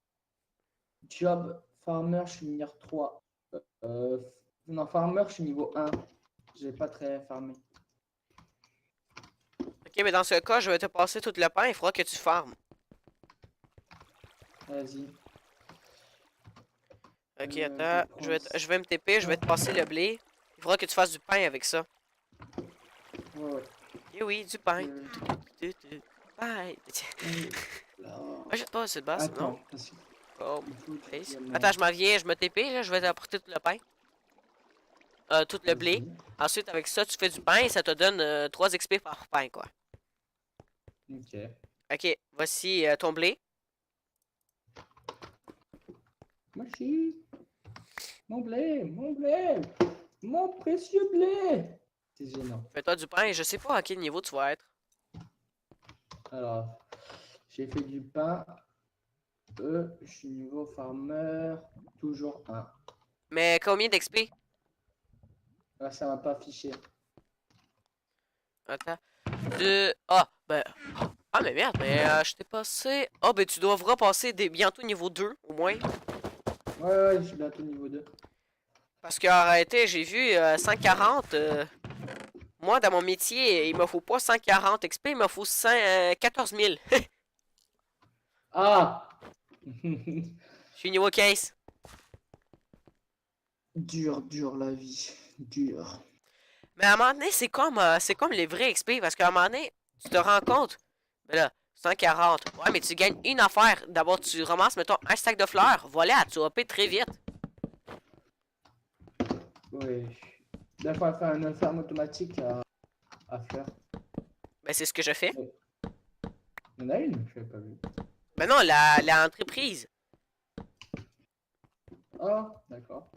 Job, farmer, je suis niveau 3. Non, farmer, je suis niveau 1. J'ai pas très farmé. Ok, mais dans ce cas, je vais te passer tout le pain, il faudra que tu farmes. Vas-y. Ok, Je attends, prends je vais me TP, je vais te passer le blé. Il faudra que tu fasses du pain avec ça. Ouais. Eh oui, du pain. Euh, Pain. là. Achète pas cette basse, non? Attends, parce que Oh, il faut que place. je le Attends, mette. je m'en viens, je me TP, là, je vais t'apporter tout le pain. Tout le blé. Vas-y. Ensuite, avec ça, tu fais du pain et ça te donne 3 XP par pain, quoi. Ok. Ok, voici ton blé. Merci. Mon précieux blé. C'est gênant. Fais-toi du pain et je sais pas à quel niveau tu vas être. Alors, j'ai fait du pain. Je suis niveau farmer. Toujours 1. Mais combien d'XP? Là, ça m'a pas affiché. Attends. Ah, ben. Ah, mais merde, mais je t'ai passé. Ah, ben tu devras passer bientôt niveau 2, au moins. Ouais, je suis bientôt niveau 2. Parce qu'en réalité, j'ai vu 140. Moi, dans mon métier, il me faut pas 140 XP, il me faut 14 000. Ah. Je suis niveau 15. Dur la vie. Dur. Mais à un moment donné, c'est comme les vrais XP, parce qu'à un moment donné, tu te rends compte, ben là, 140. Ouais, mais tu gagnes une affaire. D'abord, tu ramasses, mettons, un sac de fleurs. Voilà, tu vas payer très vite. Ouais. Des fois, faire une ferme automatique à faire. Ben, c'est ce que je fais. Il y en a une, je l'ai pas vu. Ben non, la entreprise. Ah, d'accord.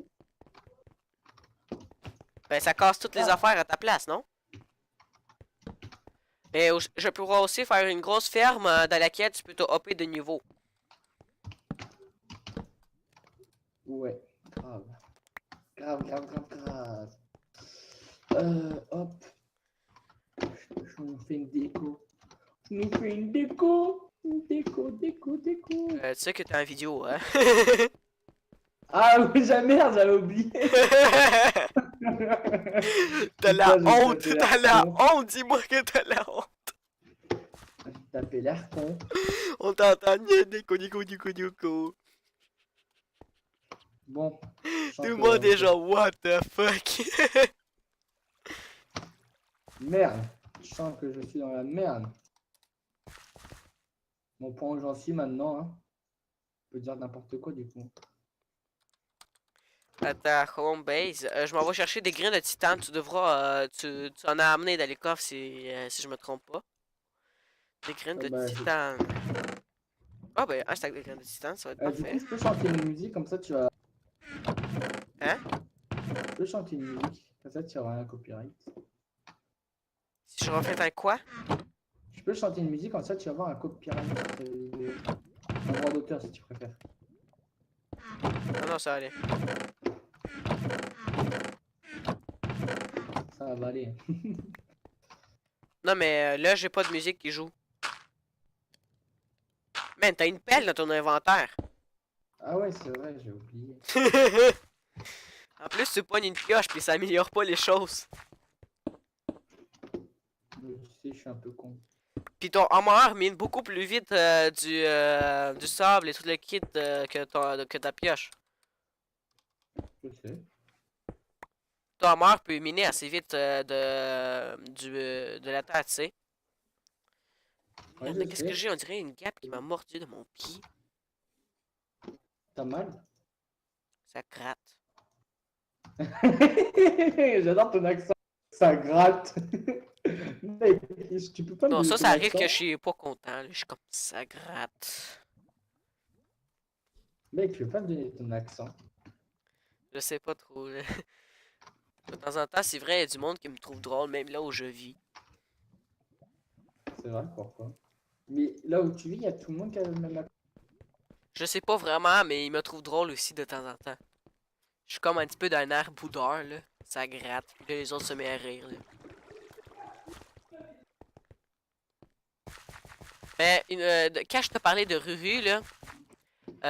Ben, ça casse toutes les Ah. affaires à ta place, non? Mais je pourrais aussi faire une grosse ferme dans laquelle tu peux te hopper de niveau. Ouais, grave. Grave. Hop. Je nous fais une déco. Je nous fais une déco. Une déco. Tu sais que t'as une vidéo, hein? Ah oui, merde, j'avais oublié. T'as la Putain, j'ai honte, tapé t'as l'air la con. honte, dis-moi que t'as la honte. J'ai tapé l'air con. On t'entend, nico. Bon. je sens Dis-moi que- déjà, what the fuck? Merde. Je sens que je suis dans la merde. Mon point où j'en suis maintenant, hein. On peut dire n'importe quoi du coup. Attends, home base. Je m'en vais chercher des grains de titane. Tu devras. Tu en as amené dans les coffres si je me trompe pas. Des graines de Bah, titane. Ah ben, hashtag des graines de titane, ça va être du parfait. coup, je peux chanter une musique comme ça, tu vas. Hein? Je peux chanter une musique comme ça, tu auras un copyright. Si je refais un quoi? Je peux chanter une musique comme ça, tu vas avoir un copyright. Un droit d'auteur si tu préfères. Non, non, ça va aller. Ça va aller. Non, mais là, j'ai pas de musique qui joue. Man, t'as une pelle dans ton inventaire. Ah ouais, c'est vrai, j'ai oublié. En plus, tu pognes une pioche, puis ça améliore pas les choses. Je sais, je suis un peu con. Puis ton armor mine beaucoup plus vite du sable et tout le kit que ta pioche. Je sais. Ton armor peut miner assez vite de la terre, tu sais. Ouais, Merde, je qu'est-ce que sais. j'ai? On dirait une guêpe qui m'a mordu de mon pied. T'as mal? Ça gratte. J'adore ton accent. Ça gratte. Mec, tu peux pas me Non, donner ça, ton ça arrive accent? que je suis pas content. Là. Je suis comme ça gratte. Mec, tu peux pas me donner ton accent? Je sais pas trop. Là. De temps en temps, c'est vrai, il y a du monde qui me trouve drôle, même là où je vis. C'est vrai, pourquoi? Mais là où tu vis, il y a tout le monde qui a le même accent. Je sais pas vraiment, mais il me trouve drôle aussi de temps en temps. Je suis comme un petit peu d'un air boudeur, là. Ça gratte. Puis là, les autres se mettent à rire, là. Mais quand je te parlais de Ruru, là,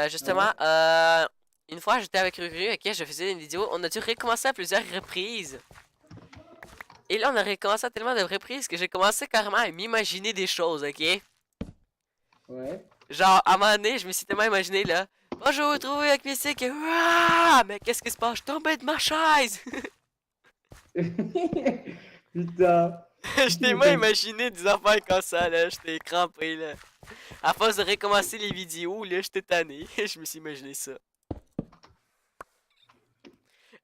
justement, Ouais. une fois j'étais avec Ruru, ok, je faisais une vidéo, on a dû recommencer à plusieurs reprises. Et là, on a recommencé à tellement de reprises que j'ai commencé carrément à m'imaginer des choses, ok? Ouais. Genre, à un moment donné, je me suis tellement imaginé, là. Bonjour, trouvé avec Mystique. Ah, mais qu'est-ce qui se passe? Je suis tombé de ma chaise! Putain. Je t'ai même imaginé des affaires comme ça, là. J'étais crampé, là. À force de recommencer les vidéos, là, j'étais tanné. Je me suis imaginé ça.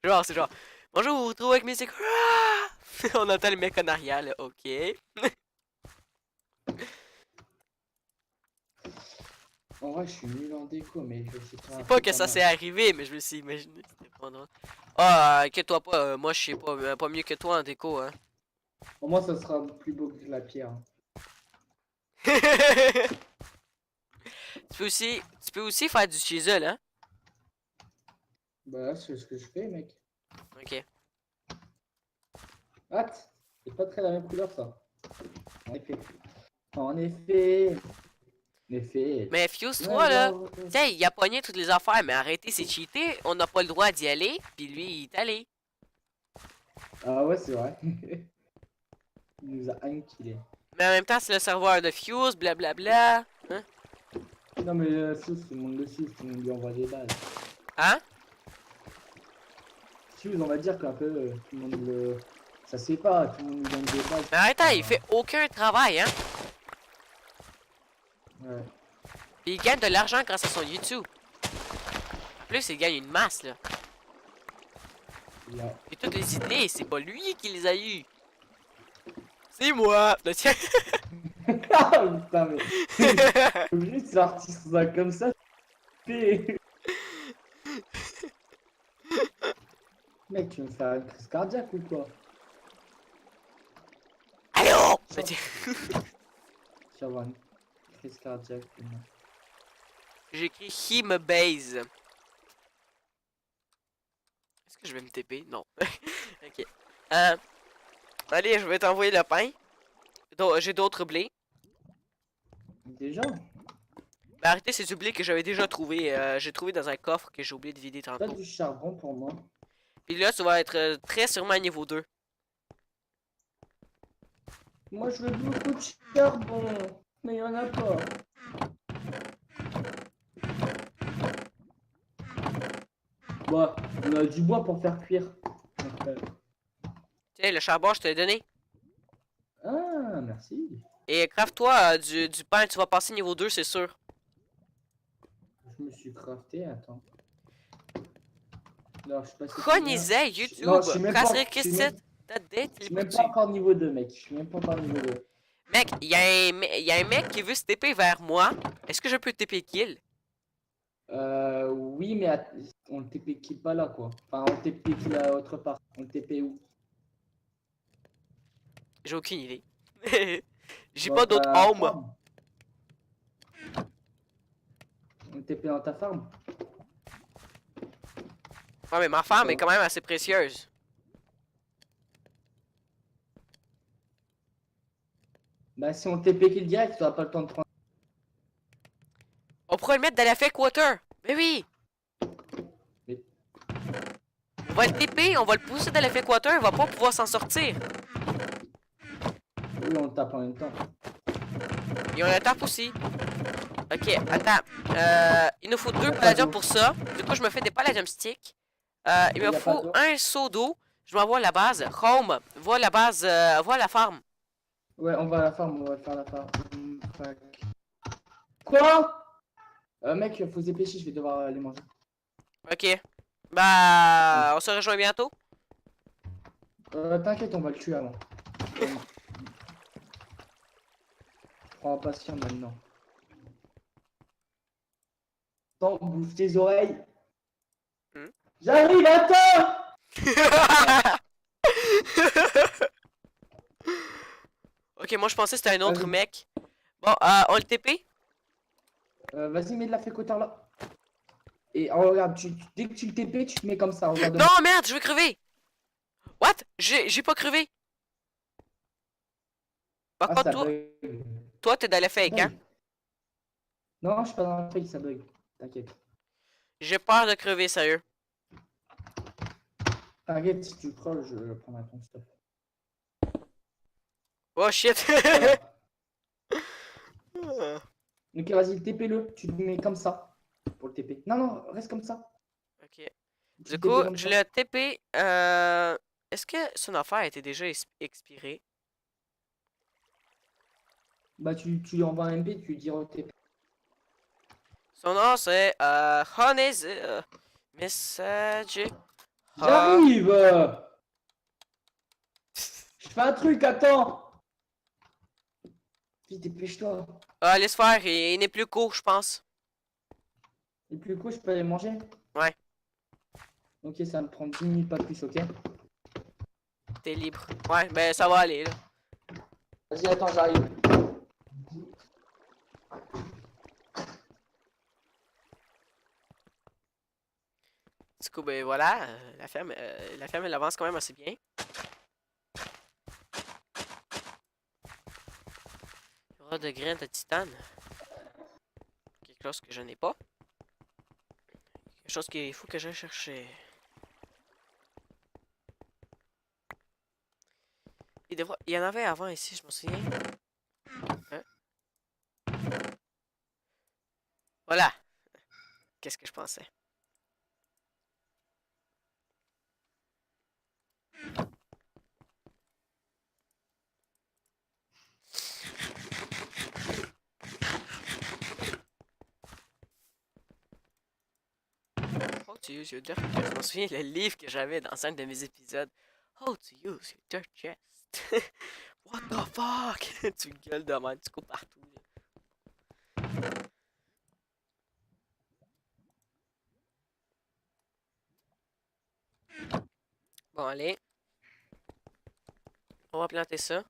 Genre, c'est genre, bonjour, vous retrouvez avec Mystique. Ah! On entend le mec en arrière, là. Ok. En vrai, je suis nul en déco, mais je sais pas. C'est pas que Pas ça mal. s'est arrivé, mais je me suis imaginé. C'était pas drôle. Ah, inquiète-toi pas. Moi, je sais pas mieux que toi en déco, hein. Au moins, ça sera plus beau que la pierre. Tu peux aussi faire du chisel, hein? Bah, c'est ce que je fais, mec. Ok. Hâte. C'est pas très la même couleur, ça. En effet. En effet. En effet. Mais Fuse Ouais, 3, là, genre, tiens, il a pogné toutes les affaires, mais arrêtez, c'est cheaté. On n'a pas le droit d'y aller, puis lui, il est allé. Ah ouais, c'est vrai. Il nous a killé. Mais en même temps, c'est le serveur de Fuse, blablabla. Hein? Non, mais Fuse, tout le monde le suit, tout le monde lui envoie des balles. Hein? Fuse, on va dire qu'un peu, tout le monde le. Ça se fait pas, tout le monde lui donne des balles. Mais arrête, il fait aucun travail, hein? Ouais. Puis il gagne de l'argent grâce à son YouTube. En plus, il gagne une masse, là. Il a- Et toutes les idées, c'est pas lui qui les a eues. C'est moi! Là, tiens. Ah putain, mais. T'es obligé de sortir ça comme ça. T'es- Mec, tu veux me faire une crise cardiaque ou quoi? Allô! Ça- Tu vas avoir une crise cardiaque. demain. J'ai écrit him base. Est-ce que je vais me TP? Non. Ok. Allez, je vais t'envoyer le pain. J'ai d'autres blés. Déjà? Mais arrêtez, c'est du blé que j'avais déjà trouvé. J'ai trouvé dans un coffre que j'ai oublié de vider Pas tantôt. du charbon pour moi. Puis là, ça va être très sûrement niveau 2. Moi, je veux beaucoup de charbon. Mais il y en a pas. Bah, on a du bois pour faire cuire. Tiens, le charbon, je te l'ai donné. Ah, merci. Et craft-toi du pain, tu vas passer niveau 2, c'est sûr. Je me suis crafté, attends. Non, je sais pas c'est combien. Conisait Non, YouTube. je suis même pas. Casse Je suis même pas téléportu. encore niveau 2, mec. Je suis même pas encore niveau 2. Mec, y a un mec qui veut se TP vers moi. Est-ce que je peux TP kill? Oui, mais on le TP qui pas là, quoi. Enfin, on le TP qui là autre part. On le TP où? J'ai aucune idée. J'ai Bah, pas d'autre ta home. farm. On le TP dans ta farm. Ouais, mais ma femme est Quoi? quand même assez précieuse. Bah, si on TP kill direct, tu n'auras pas le temps de prendre. On pourrait le mettre dans la fake water. Mais oui! Mais- On va le TP, on va le pousser dans la fake water, il va pas pouvoir s'en sortir. Oui, on le tape en même temps. Et on le tape aussi. Ok, attends. Il nous faut deux Y a pas palladiums d'eau. pour ça. Du coup, je me fais des palladium sticks. Il me Y a pas faut d'eau. un seau d'eau. Je m'envoie à la base. Home, vois la base, vois la farm. Ouais, on va à la farm, on va faire la farm. Fuck. Quoi? Mec, faut se dépêcher, je vais devoir aller manger. Ok. Bah, on se rejoint bientôt. T'inquiète, on va le tuer avant. Prends patient maintenant. Attends, bouffe tes oreilles. Hmm. J'arrive, attends! Ok, moi je pensais que c'était un autre Vas-y. mec. Bon, on le TP? Vas-y, mets de la fécoteur là. Et oh, regarde, dès que tu le TP, tu te mets comme ça, regarde. Non, merde, je vais crever. What? J'ai pas crevé. Par Ah, contre, ça bug. toi, t'es dans le Ça fake, hein? bug. Non, je suis pas dans le fake, ça bug. T'inquiète. J'ai peur de crever, sérieux. T'inquiète, si tu crolles, je prendrai ton stuff. Oh shit. Voilà. Ok, vas-y, TP-le. Tu te mets comme ça. Pour le TP. Non, non, reste comme ça. Ok. Tu Du le coup, TP comme je ça. l'ai TP. Est-ce que son affaire a été déjà expirée? Bah, tu lui envoies un MP, tu lui dis TP. Son nom, c'est Honey Message. Ha. J'arrive! Je fais un truc, attends! Vite, dépêche-toi. Ah, laisse faire, il n'est plus court, je pense. Et plus coup, je peux aller manger? Ouais, Ok, ça me prend 10 minutes, pas plus, ok? t'es libre. Ouais, ben ça va aller, là. Vas-y, attends, j'arrive. Du coup, ben voilà, la ferme, elle avance quand même assez bien. Il y aura de graines de titane. Quelque chose que je n'ai pas. Quelque chose qu'il faut que j'aille chercher. Il y en avait avant ici, je me souviens. Hein? Voilà. Qu'est-ce que je pensais? How to use your dirt chest. Je me souviens le livre que j'avais dans un de mes épisodes. How to use your dirt chest. What the fuck? Tu gueules de même, tu cours partout. Là. Bon, allez. On va planter ça.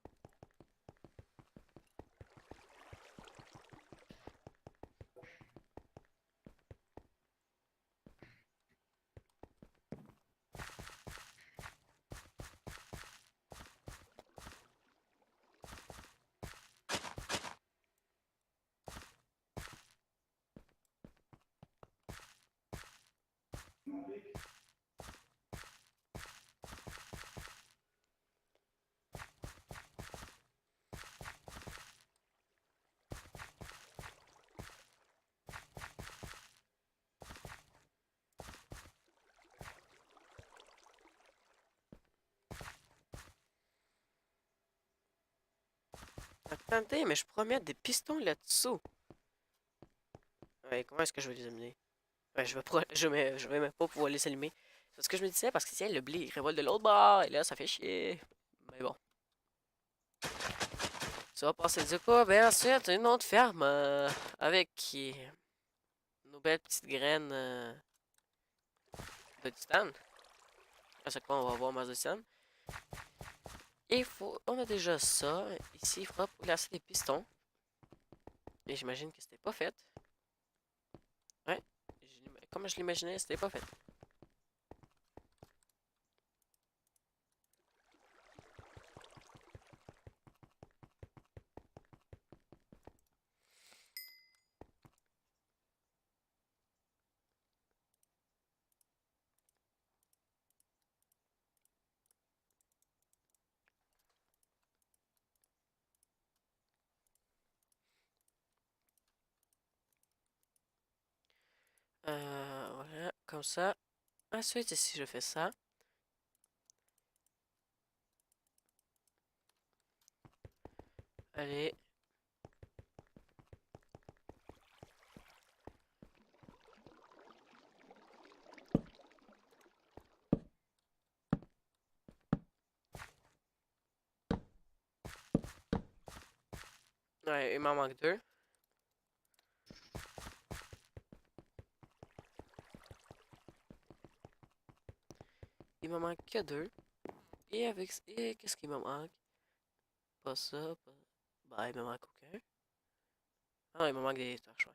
Attendez, mais je pourrais mettre des pistons là-dessous. Ouais, comment est-ce que je vais les allumer? Ouais, je vais même pas pouvoir les allumer. C'est ce que je me disais, parce que tiens, le blé, il révolte de l'autre bord, et là, ça fait chier. Mais bon. Ça va passer du coup, ben ensuite, une autre ferme avec nos belles petites graines de titane. À chaque fois, on va avoir masse de titane. Et on a déjà ça. Ici, il faudra placer des pistons. Et j'imagine que c'était pas fait. Ouais, comme je l'imaginais, c'était pas fait. Voilà, comme ça. Ensuite, ici, je fais ça. Allez. Ouais, il m'en manque deux. Il m'en manque que deux. Et qu'est-ce qu'il me manque? Pas ça. Bah, il me manque aucun. Ah, il me manque des torches, ouais.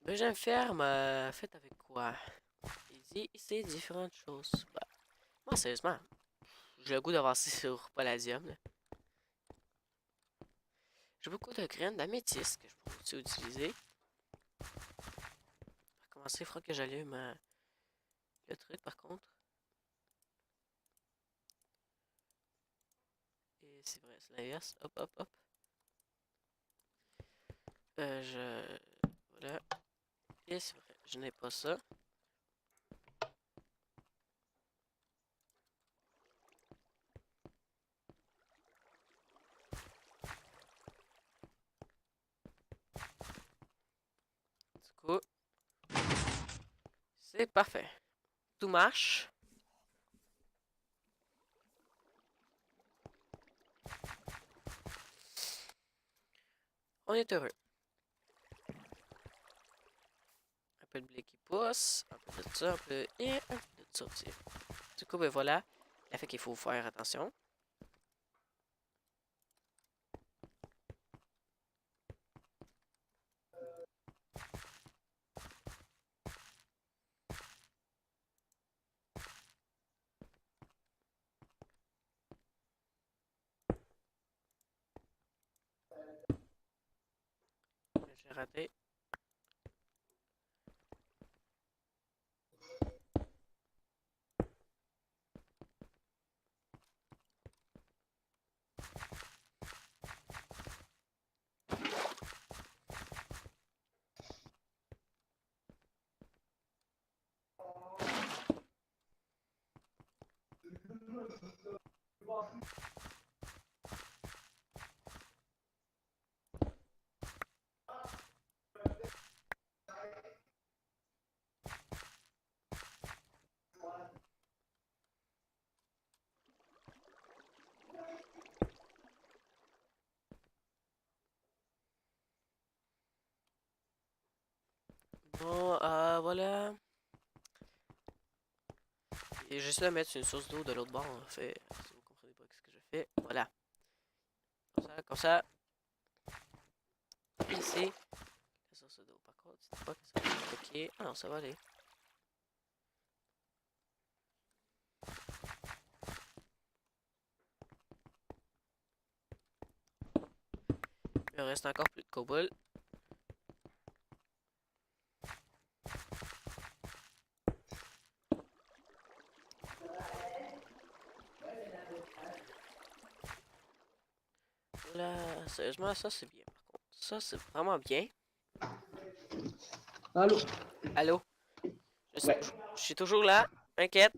Deuxième ferme, faite avec quoi? Il dit ici différentes choses. Bah, moi, sérieusement, j'ai le goût d'avancer sur Palladium, là. J'ai beaucoup de graines d'améthyste que je pourrais aussi utiliser. Pour commencer, il faudra que j'allume le truc par contre. Et c'est vrai, c'est l'inverse. Hop, hop, hop. Voilà. Et c'est vrai, je n'ai pas ça. Du coup, c'est parfait. Tout marche. On est heureux. Un peu de blé qui pousse, un peu de ça, un peu et un peu de ça aussi. Du coup, ben voilà. La fait qu'il faut faire attention. J'ai raté. Bon, voilà. Et j'essaie de mettre une source d'eau de l'autre bord, en fait. Si vous comprenez pas ce que je fais. Voilà. Comme ça, comme ça. Ici. La source d'eau, par contre, c'est pas que ça va être bloqué. Ah non, ça va aller. Il me reste encore plus de cobble. Là, sérieusement, ça c'est bien par contre. Ça c'est vraiment bien. Allô? Allô? Je Ouais. je suis toujours là. Inquiète.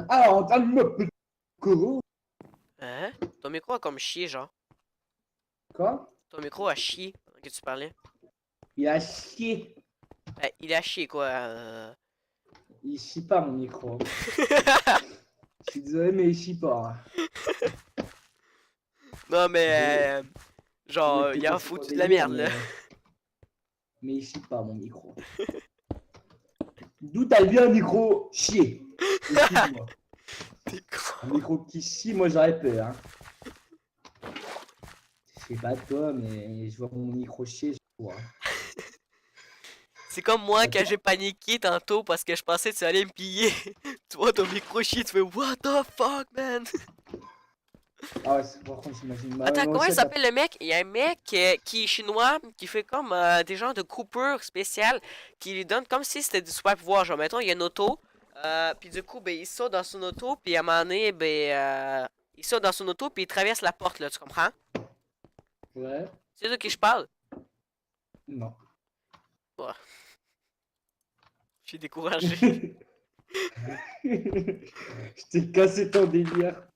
Alors, en train de me... Quoi? Hein? Ton micro a comme chier, genre. Quoi? Ton micro a chié pendant que tu parlais. Il a chié. Ben, il a chié quoi. Il chie pas mon micro. Je suis désolé, mais il chie pas. Non mais Désolé genre, de te il a casser ton foutu de la délire, merde là. mais il chie pas mon micro. D'où t'as bien un micro chier? Excuse-moi. T'es con. Un micro qui chie, moi j'aurais peur. Hein. Je sais pas toi, mais je vois mon micro chier, je vois. C'est comme moi quand D'accord. j'ai paniqué tantôt parce que je pensais que tu allais me piller. Tu vois ton micro chier, tu fais What the fuck man? Ah ouais, par contre, j'imagine. Attends, Moi comment aussi, il s'appelle le mec? Il y a un mec qui est chinois, qui fait comme des genres de coupures spéciales, qui lui donne comme si c'était du super pouvoir. Genre, mettons, il y a une auto, puis du coup, ben, il saute dans son auto, puis à un moment donné, ben, il saute dans son auto, puis il traverse la porte, là, tu comprends? Ouais. C'est de qui je parle? Non. Ouais, je suis découragé. Je t'ai cassé ton délire.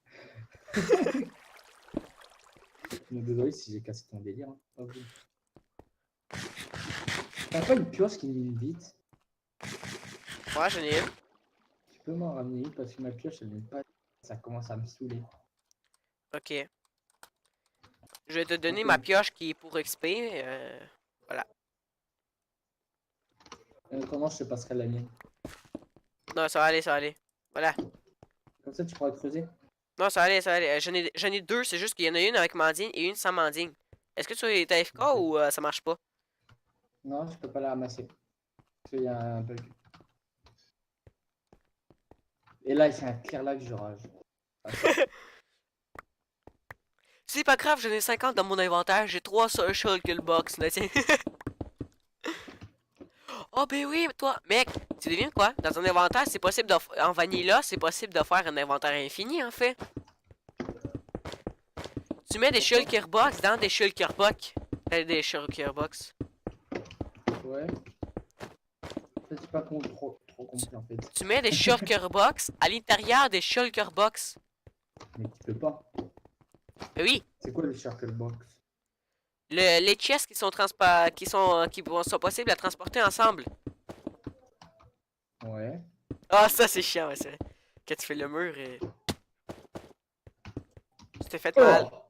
Bon, désolé si j'ai cassé ton délire. Hein. Pas vous. T'as pas une pioche qui mine vite? Ouais, j'en ai une. Tu peux m'en ramener une parce que ma pioche elle mine pas. Ça commence à me saouler. Ok. Je vais te donner Ok. ma pioche qui est pour XP. Voilà. Comment je te passerai la mienne? Non, ça va aller, ça va aller. Voilà. Comme ça tu pourras creuser. Non, ça va aller, ça va aller. J'en ai deux, c'est juste qu'il y en a une avec Mandine et une sans Mandine. Est-ce que tu es AFK Ok. ou ça marche pas? Non, je peux pas la ramasser. Parce qu'il y a un bug. Et là, c'est un clair là que je rage. Ah, C'est pas grave, j'en ai 50 dans mon inventaire. J'ai 3 social kill box. Là, tiens. Oh, ben oui, toi, mec, tu devines quoi? Dans un inventaire, c'est possible en vanilla, c'est possible de faire un inventaire infini, en fait. Tu mets des pourquoi? shulker box dans des shulker box. Des shulker box. Ouais. Ça, c'est pas trop compris en fait. Tu mets des shulker box à l'intérieur des shulker box. Mais tu peux pas. Ben oui. C'est quoi le Circle Box? Les chests qui sont possibles à transporter ensemble. Ouais. Ah, ça c'est chiant, ouais, c'est vrai. Quand tu fais le mur, tu t'es fait mal. Oh!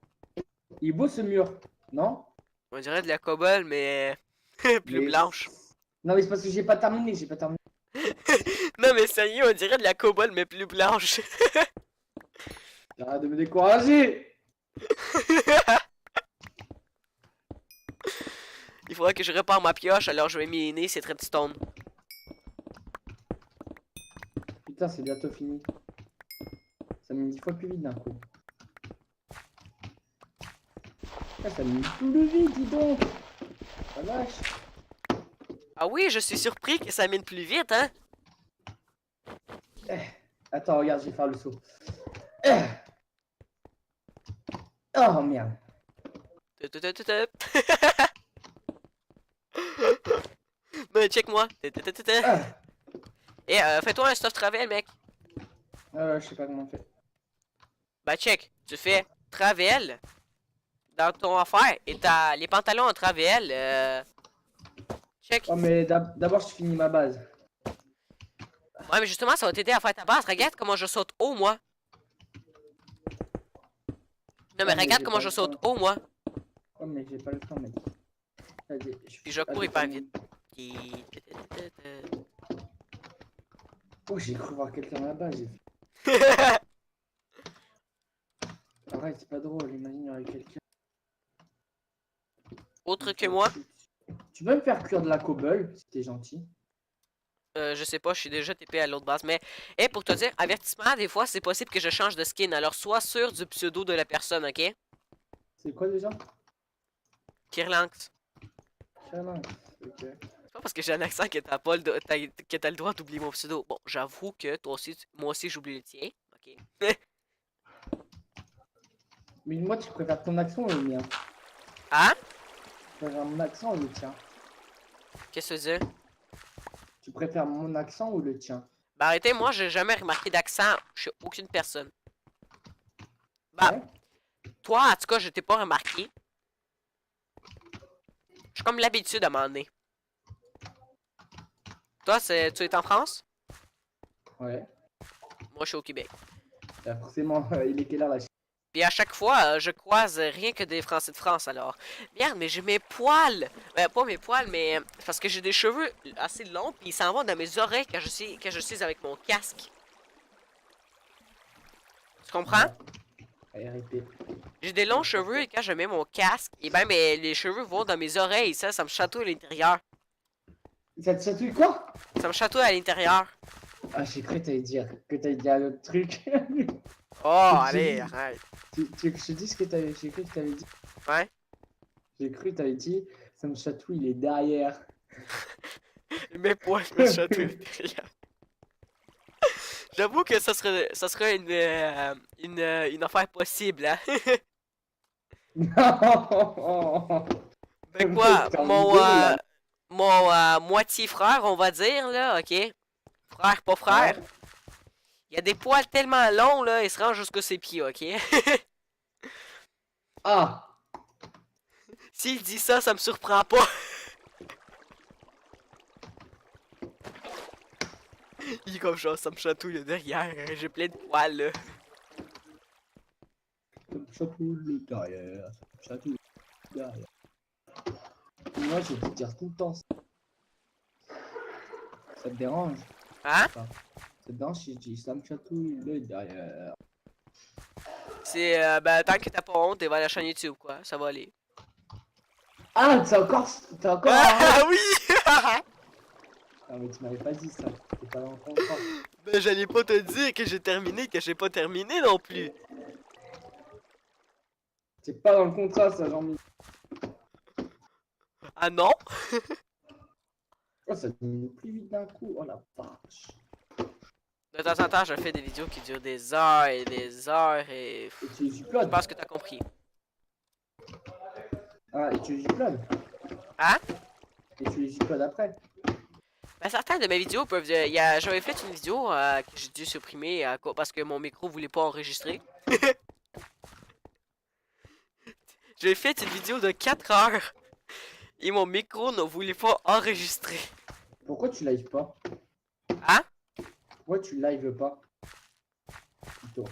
Il est beau ce mur, non? On dirait de la cobble, mais plus Mais... blanche. Non, mais c'est parce que j'ai pas terminé, j'ai pas terminé. Non, mais sérieux, on dirait de la cobble, mais plus blanche. Arrête de me décourager! Il faudrait que je répare ma pioche, alors je vais miner ces redstone. Putain, c'est bientôt fini. Ça mine 10 fois plus vite d'un coup. Putain, ça mine plus vite, dis donc! La vache! Ah oui, je suis surpris que ça mine plus vite, hein? Attends, regarde, je vais faire le saut. Oh merde! Tup, tup, tup, tup, tup. Ben, check-moi. Tup, tup, tup, tup, tup. Ah, Et fais-toi un stuff travel, mec. je sais pas comment on fait. Ben, check. Tu fais travel dans ton affaire et t'as les pantalons en travel. Check. Oh, mais d'abord, je finis ma base. Ouais, mais justement, ça va t'aider à faire ta base. Regarde comment je saute haut, moi. Non, mais Oh, mais regarde j'ai comment pas je le saute temps. haut, moi. Oh, mais j'ai pas le temps, mec. Vas-y, Puis je cours hyper vite. Oh, j'ai cru voir quelqu'un là-bas, j'ai fait. Arrête, c'est pas drôle, imagine, il y aurait quelqu'un. Autre que moi. Tu peux me faire cuire de la cobble, si t'es gentil. Je sais pas, je suis déjà TP à l'autre base. Mais, pour te dire, avertissement, des fois, c'est possible que je change de skin. Alors, sois sûr du pseudo de la personne, ok? C'est quoi déjà? Kirlanx. Chaland. Ok. C'est pas parce que j'ai un accent que t'as le droit d'oublier mon pseudo. Bon, j'avoue que toi aussi, moi aussi, j'oublie le tien. Ok. Mais moi, tu préfères ton accent ou le mien? Hein? Tu préfères mon accent ou le tien? Qu'est-ce que tu veux dire? Tu préfères mon accent ou le tien? Ben arrêtez, moi j'ai jamais remarqué d'accent chez aucune personne. Bah, Ouais? toi en tout cas je t'ai pas remarqué. J'ai comme l'habitude à m'en donné. Toi, tu es en France? Ouais. Moi je suis au Québec. Bah, forcément, il est quelle heure là? Puis à chaque fois, je croise rien que des Français de France alors. Merde, mais j'ai mes poils! Pas mes poils, mais parce que j'ai des cheveux assez longs, puis ils s'en vont dans mes oreilles quand je suis avec mon casque. Tu comprends? Ouais. RIP. J'ai des longs cheveux et quand je mets mon casque, et ben les cheveux vont dans mes oreilles, ça me chatouille à l'intérieur. Ça te chatouille quoi? Ça me chatouille à l'intérieur. Ah, j'ai cru que t'allais dire un autre truc. Oh, J'ai allez, dit- arrête. Tu veux que je te dise ce que t'avais. J'ai cru que t'avais dit. Ouais? J'ai cru que t'avais dit. Ça me chatouille, il est derrière. Mes poils me chatouillent à l'intérieur. J'avoue que ça serait une affaire possible, hein? Non! Ben quoi, T'es en vidéo là. mon moitié frère, on va dire, là, ok? Frère, pas Ouais. frère. Il y a des poils tellement longs, là, ils se rendent jusqu'à ses pieds, ok? Ah! S'il dit ça, ça me surprend pas. Il est comme genre, ça me chatouille le derrière, j'ai plein de poils, là. Ça me chatouille le derrière. Ça me chatouille le derrière. Moi, je vais te dire tout le temps ça. Ça te dérange? Hein? Ça te dérange si je dis ça me chatouille le derrière. C'est, ben, tant que t'as pas honte, et va à la chaîne YouTube, quoi, ça va aller. Ah, t'as encore Ah oui! Non, mais tu m'avais pas dit ça. T'es pas dans le contrat. Ben, j'allais pas te dire que j'ai terminé, que j'ai pas terminé non plus. C'est pas dans le contrat, ça, Jean-Mi. Ah non? Oh, ça diminue plus vite d'un coup. Oh la vache. De temps en temps, je fais des vidéos qui durent des heures et des heures et... Et tu les Je uploads. pense que t'as compris. Ah, et tu les uploads. Hein? Et tu les uploads après. Ben, certaines de mes vidéos peuvent... J'avais fait une vidéo que j'ai dû supprimer parce que mon micro voulait pas enregistrer. J'ai fait une vidéo de 4 heures et mon micro ne voulait pas enregistrer. Pourquoi tu lives pas? Hein? Pourquoi tu lives pas? Plutôt. Comme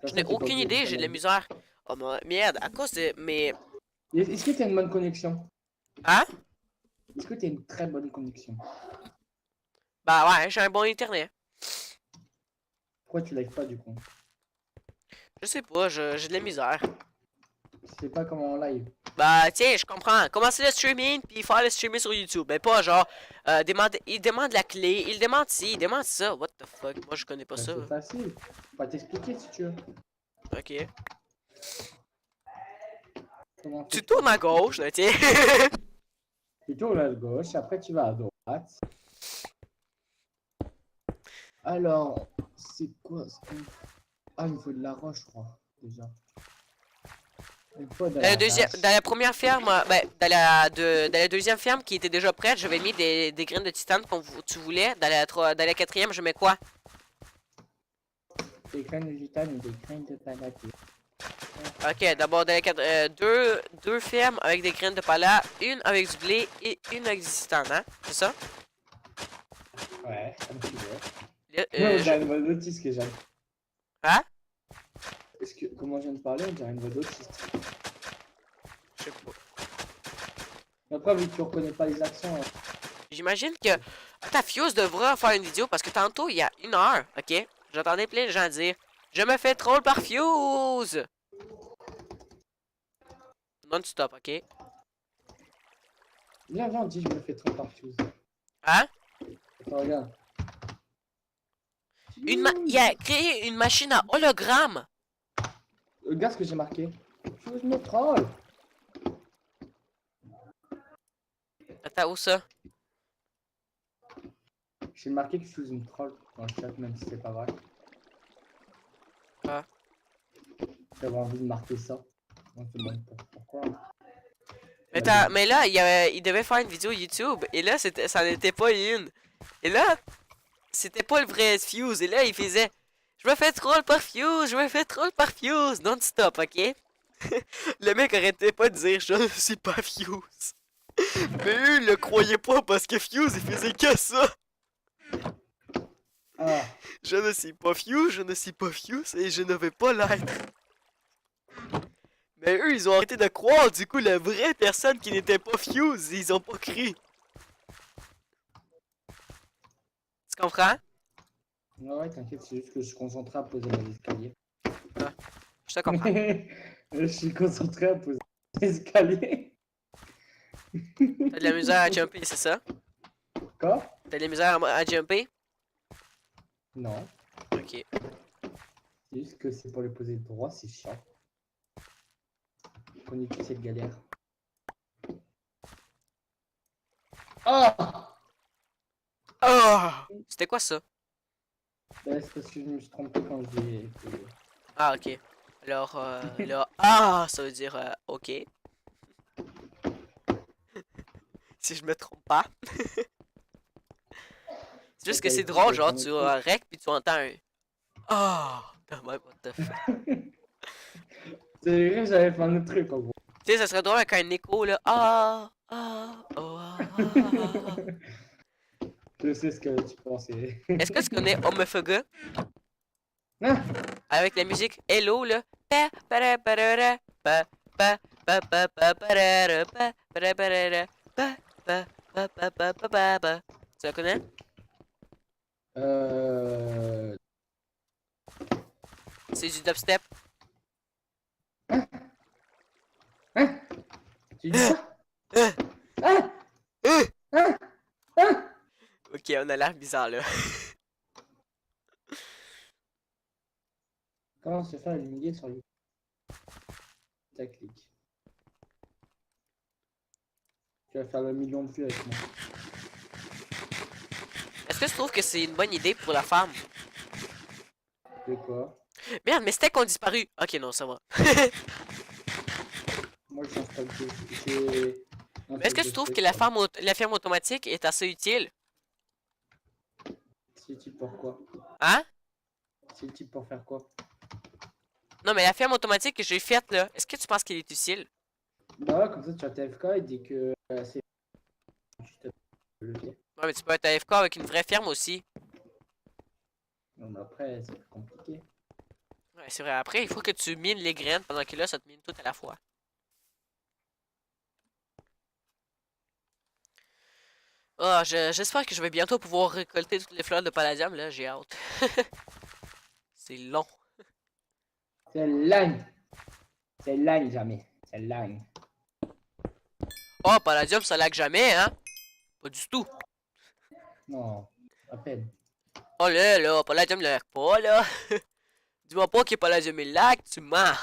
Je ça, n'ai t'es pas aucune obligé idée, faire j'ai de la la vidéo. misère. Oh merde, à cause de mes... Est-ce que t'as une bonne connexion? Hein? Est-ce que t'as une très bonne connexion? Bah ouais, j'ai un bon internet. Pourquoi tu lives pas du coup? Je sais pas, j'ai de la misère. Je sais pas comment on live. Bah tiens, je comprends. Commencer le streaming puis faire le streaming sur YouTube. Mais pas genre, il demande la clé, il demande ci, il demande ça. What the fuck? Moi je connais pas Bah, ça. c'est facile. On va t'expliquer si tu veux. Ok. Comment Tu faire. tournes à gauche, là, tiens. Tu tournes à gauche, après tu vas à droite. Alors, c'est quoi ce qu'on... Ah, il me faut de la roche, je crois, déjà. Il me faut de Dans la la deuxième, vache. dans la première ferme, ben, dans la deuxième ferme qui était déjà prête, j'avais mis des graines de titane comme tu voulais. Dans la quatrième, je mets quoi? Des graines de gitane et des graines de palaté. Ok, d'abord dans la deux fermes avec des graines de pala, une avec du blé et une avec du titane, hein? C'est ça? Ouais, comme tu veux. Le- Non, on je- dirait une voix d'autiste que j'aime. Hein? Est-ce que, comment je viens de parler, on dirait une voix d'autiste. Je sais pas. Après, vu que tu reconnais pas les accents, J'imagine que ta Fuse devra faire une vidéo parce que tantôt, il y a 1 heure, ok? J'entendais plein de gens dire je me fais troll par Fuse! Non-stop, ok? viens, viens, dis, je me fais trop par fuse. Hein? Attends, regarde. Il a créé une machine à hologramme! Regarde ce que j'ai marqué. Fuse me troll. Attends, où ça? J'ai marqué que Fuse me troll dans le chat, même si c'est pas vrai. Ah. J'avais envie de marquer ça. On se demande pas pourquoi. Mais, Bah, mais là, il devait faire une vidéo YouTube. Et là, ça n'était pas une. Et là, c'était pas le vrai Fuse. Et là, il faisait je me fais troll par Fuse, je me fais troll par Fuse, non-stop, ok? Le mec arrêtait pas de dire je ne suis pas Fuse. Mais eux, ils le croyaient pas parce que Fuse, il faisait que ça. Ah, Je ne suis pas Fuse, je ne suis pas Fuse et je ne vais pas l'être. Mais eux, ils ont arrêté de croire, du coup, la vraie personne qui n'était pas Fuse, ils ont pas cru. Tu comprends? ouais, t'inquiète, c'est juste que je suis concentré à poser les escaliers. Je te comprends. Je suis concentré à poser les escaliers. T'as de la misère à jumper, c'est ça? Quoi? T'as de la misère à jumper? Non, Ok. c'est juste que c'est pour les poser droit, c'est chiant. Connais-tu cette galère? Ah! Oh! C'était quoi ça? Ben, c'est parce que je me suis trompé quand j'ai... Ah, ok. Alors, là, ah, ça veut dire, ok. Si je me trompe pas. C'est juste que c'est drôle, genre, tu rec puis tu entends un. Ah! Oh, what the fuck. C'est vrai, j'avais fait un autre truc en gros. Tu sais, ça serait drôle avec un écho, là. Ah! Ah! Oh, ah, ah. Je sais ce que tu pensais. Est-ce que tu connais Homofuga? Hein? Avec la musique Hello, là. Pa, para, parara, pa, pa, pa, pa, pa, parara, pa, para, parara, pa, pa, pa, pa, pa, pa, pa, pa. Tu la connais? C'est du dubstep. Hein? Tu dis ça? Hein? Hein? Hein? Hein? Hein? Ok, on a l'air bizarre, là. Comment se faire humilier sur YouTube? Clic. Tu vas faire le million de vues avec moi. Est-ce que tu trouves que c'est une bonne idée pour la femme? De quoi? Merde, mes steaks ont disparu. Ok, non, ça va. Moi, je change pas de jeu. J'ai un Mais est-ce que truc tu de trouves steak, que la ferme automatique est assez utile? C'est utile pour quoi? Hein? C'est utile pour faire quoi? Non, mais la ferme automatique que j'ai faite, là, est-ce que tu penses qu'elle est utile? Bah ouais, comme ça, tu as TFK et dit que c'est... Tu tapes le levier. Ouais, mais tu peux être AFK avec une vraie ferme aussi. Non, mais après, c'est plus compliqué. Ouais, c'est vrai. Après, il faut que tu mines les graines pendant que là, ça te mine tout à la fois. Ah, j'espère que je vais bientôt pouvoir récolter toutes les fleurs de palladium, là, j'ai hâte. C'est long. C'est l'âne. C'est l'âne, jamais. C'est l'âne. Oh, palladium, ça lag jamais, hein? Pas du tout. Non, à peine. Oh là, palladium lag pas, là. Dis-moi pas que palladium il lag, tu mens.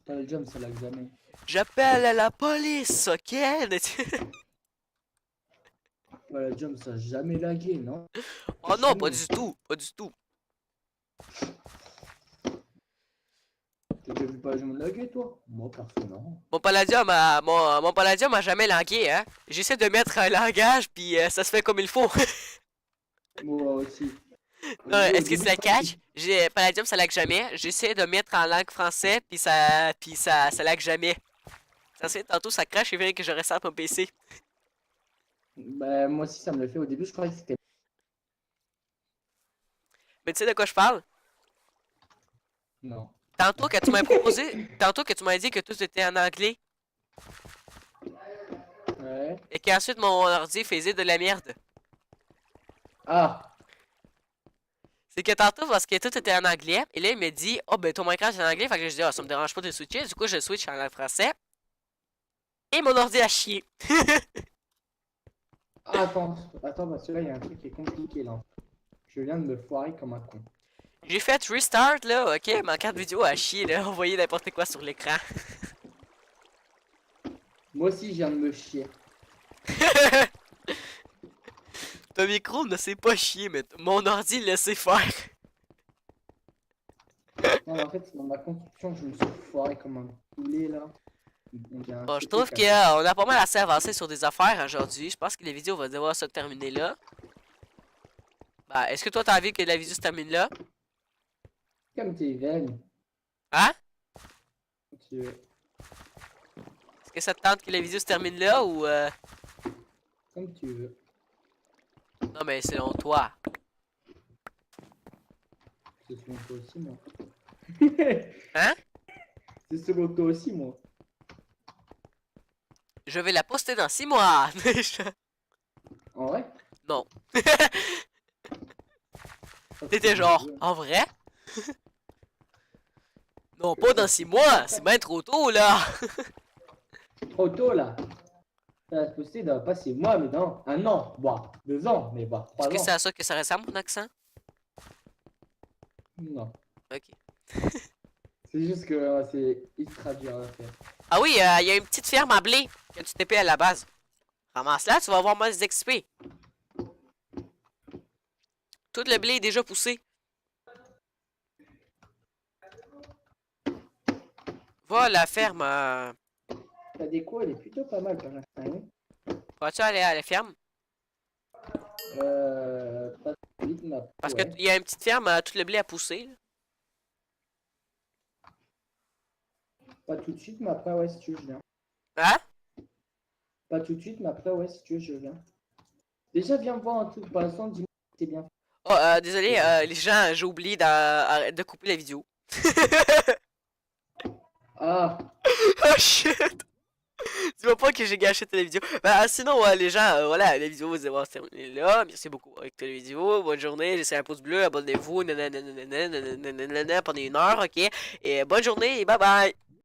Pas le jump, ça lag jamais. J'appelle la police, ok? Ouais, le jump, ça a jamais lagué, non? Oh non, pas du tout, pas du tout. T'as déjà vu pas le jump laguer, toi? Moi, perso, non. Mon palladium a jamais lagué, hein? J'essaie de mettre un langage, puis ça se fait comme il faut. Moi aussi. Non, est-ce que c'est la catch? Palladium, ça lag jamais. J'essaie de mettre en langue français, ça lag jamais. Ça se fait tantôt, ça crache, il vrai que je restarte mon PC. Bah, moi aussi, ça me le fait. Au début, je croyais que c'était... Mais tu sais de quoi je parle? Non. Tantôt que tu m'as dit que tout était en anglais, Ouais. et qu'ensuite mon ordi faisait de la merde. Ah! C'est que tantôt, parce que tout était en anglais, et là, il me dit, oh, ben, ton Minecraft est en anglais, fait que je dis, oh, ça me dérange pas de switcher. Du coup, je switch en français. Et mon ordi a chié. Ah, attends, parce que là, il y a un truc qui est compliqué, là. Je viens de me foirer comme un con. J'ai fait restart, là, ok, ma carte vidéo a chié, là. On voyait n'importe quoi sur l'écran. Moi aussi, je viens de me chier. Ton micro ne sait pas chier, mais mon ordi le sait faire. Non, mais en fait, dans ma construction, je me suis foiré comme un poulet là. On dirait un Bon, je CP trouve cassé. qu'on a pas mal assez avancé sur des affaires aujourd'hui. Je pense que la vidéo va devoir se terminer là. Bah, est-ce que toi, t'as envie que la vidéo se termine là? Comme t'es veine. Hein? Tu veux. Est-ce que ça te tente que la vidéo se termine là ou... Comme tu veux. Non, mais selon toi. C'est selon toi aussi, moi. Hein? C'est selon toi aussi, moi. Je vais la poster dans 6 mois. En vrai? Non. Ça, T'étais c'est genre, jeu. en vrai? Non, pas dans 6 mois. C'est bien trop tôt, là. Trop tôt, là. Ça va se poster dans pas 6 mois, mais dans 1 an, voire 2 ans, mais voire Est-ce 3 que c'est ans. à ça que ça ressemble, mon accent? Non. Ok. C'est juste que c'est ultra dur à faire. Ah oui, il y a une petite ferme à blé que tu TP à la base. Ramasse-la, tu vas avoir moins d'XP. Tout le blé est déjà poussé. Va à la ferme. Ta déco, elle est plutôt pas mal pour l'instant. Vas-tu aller à la ferme? Pas tout de suite, mais après, Parce que ouais. il y a une petite ferme, tout le blé à pousser. Là. Pas tout de suite, mais après, ouais, si tu veux, je viens. Hein? Pas tout de suite, mais après, ouais, si tu veux, je viens. Déjà, viens me voir un truc. Pour l'instant, dis-moi si c'est bien. Oh, désolé, les gens, j'ai oublié de couper la vidéo. Ah, Oh shit! Dis-moi pas que j'ai gâché ta vidéo. Bah, sinon, les gens, voilà, la vidéo va se terminer là. Merci beaucoup avec ta vidéo. Bonne journée, laissez un pouce bleu, abonnez-vous, nanana, nanana, nanana, nanana, pendant 1 heure, ok? Et bonne journée et bye bye!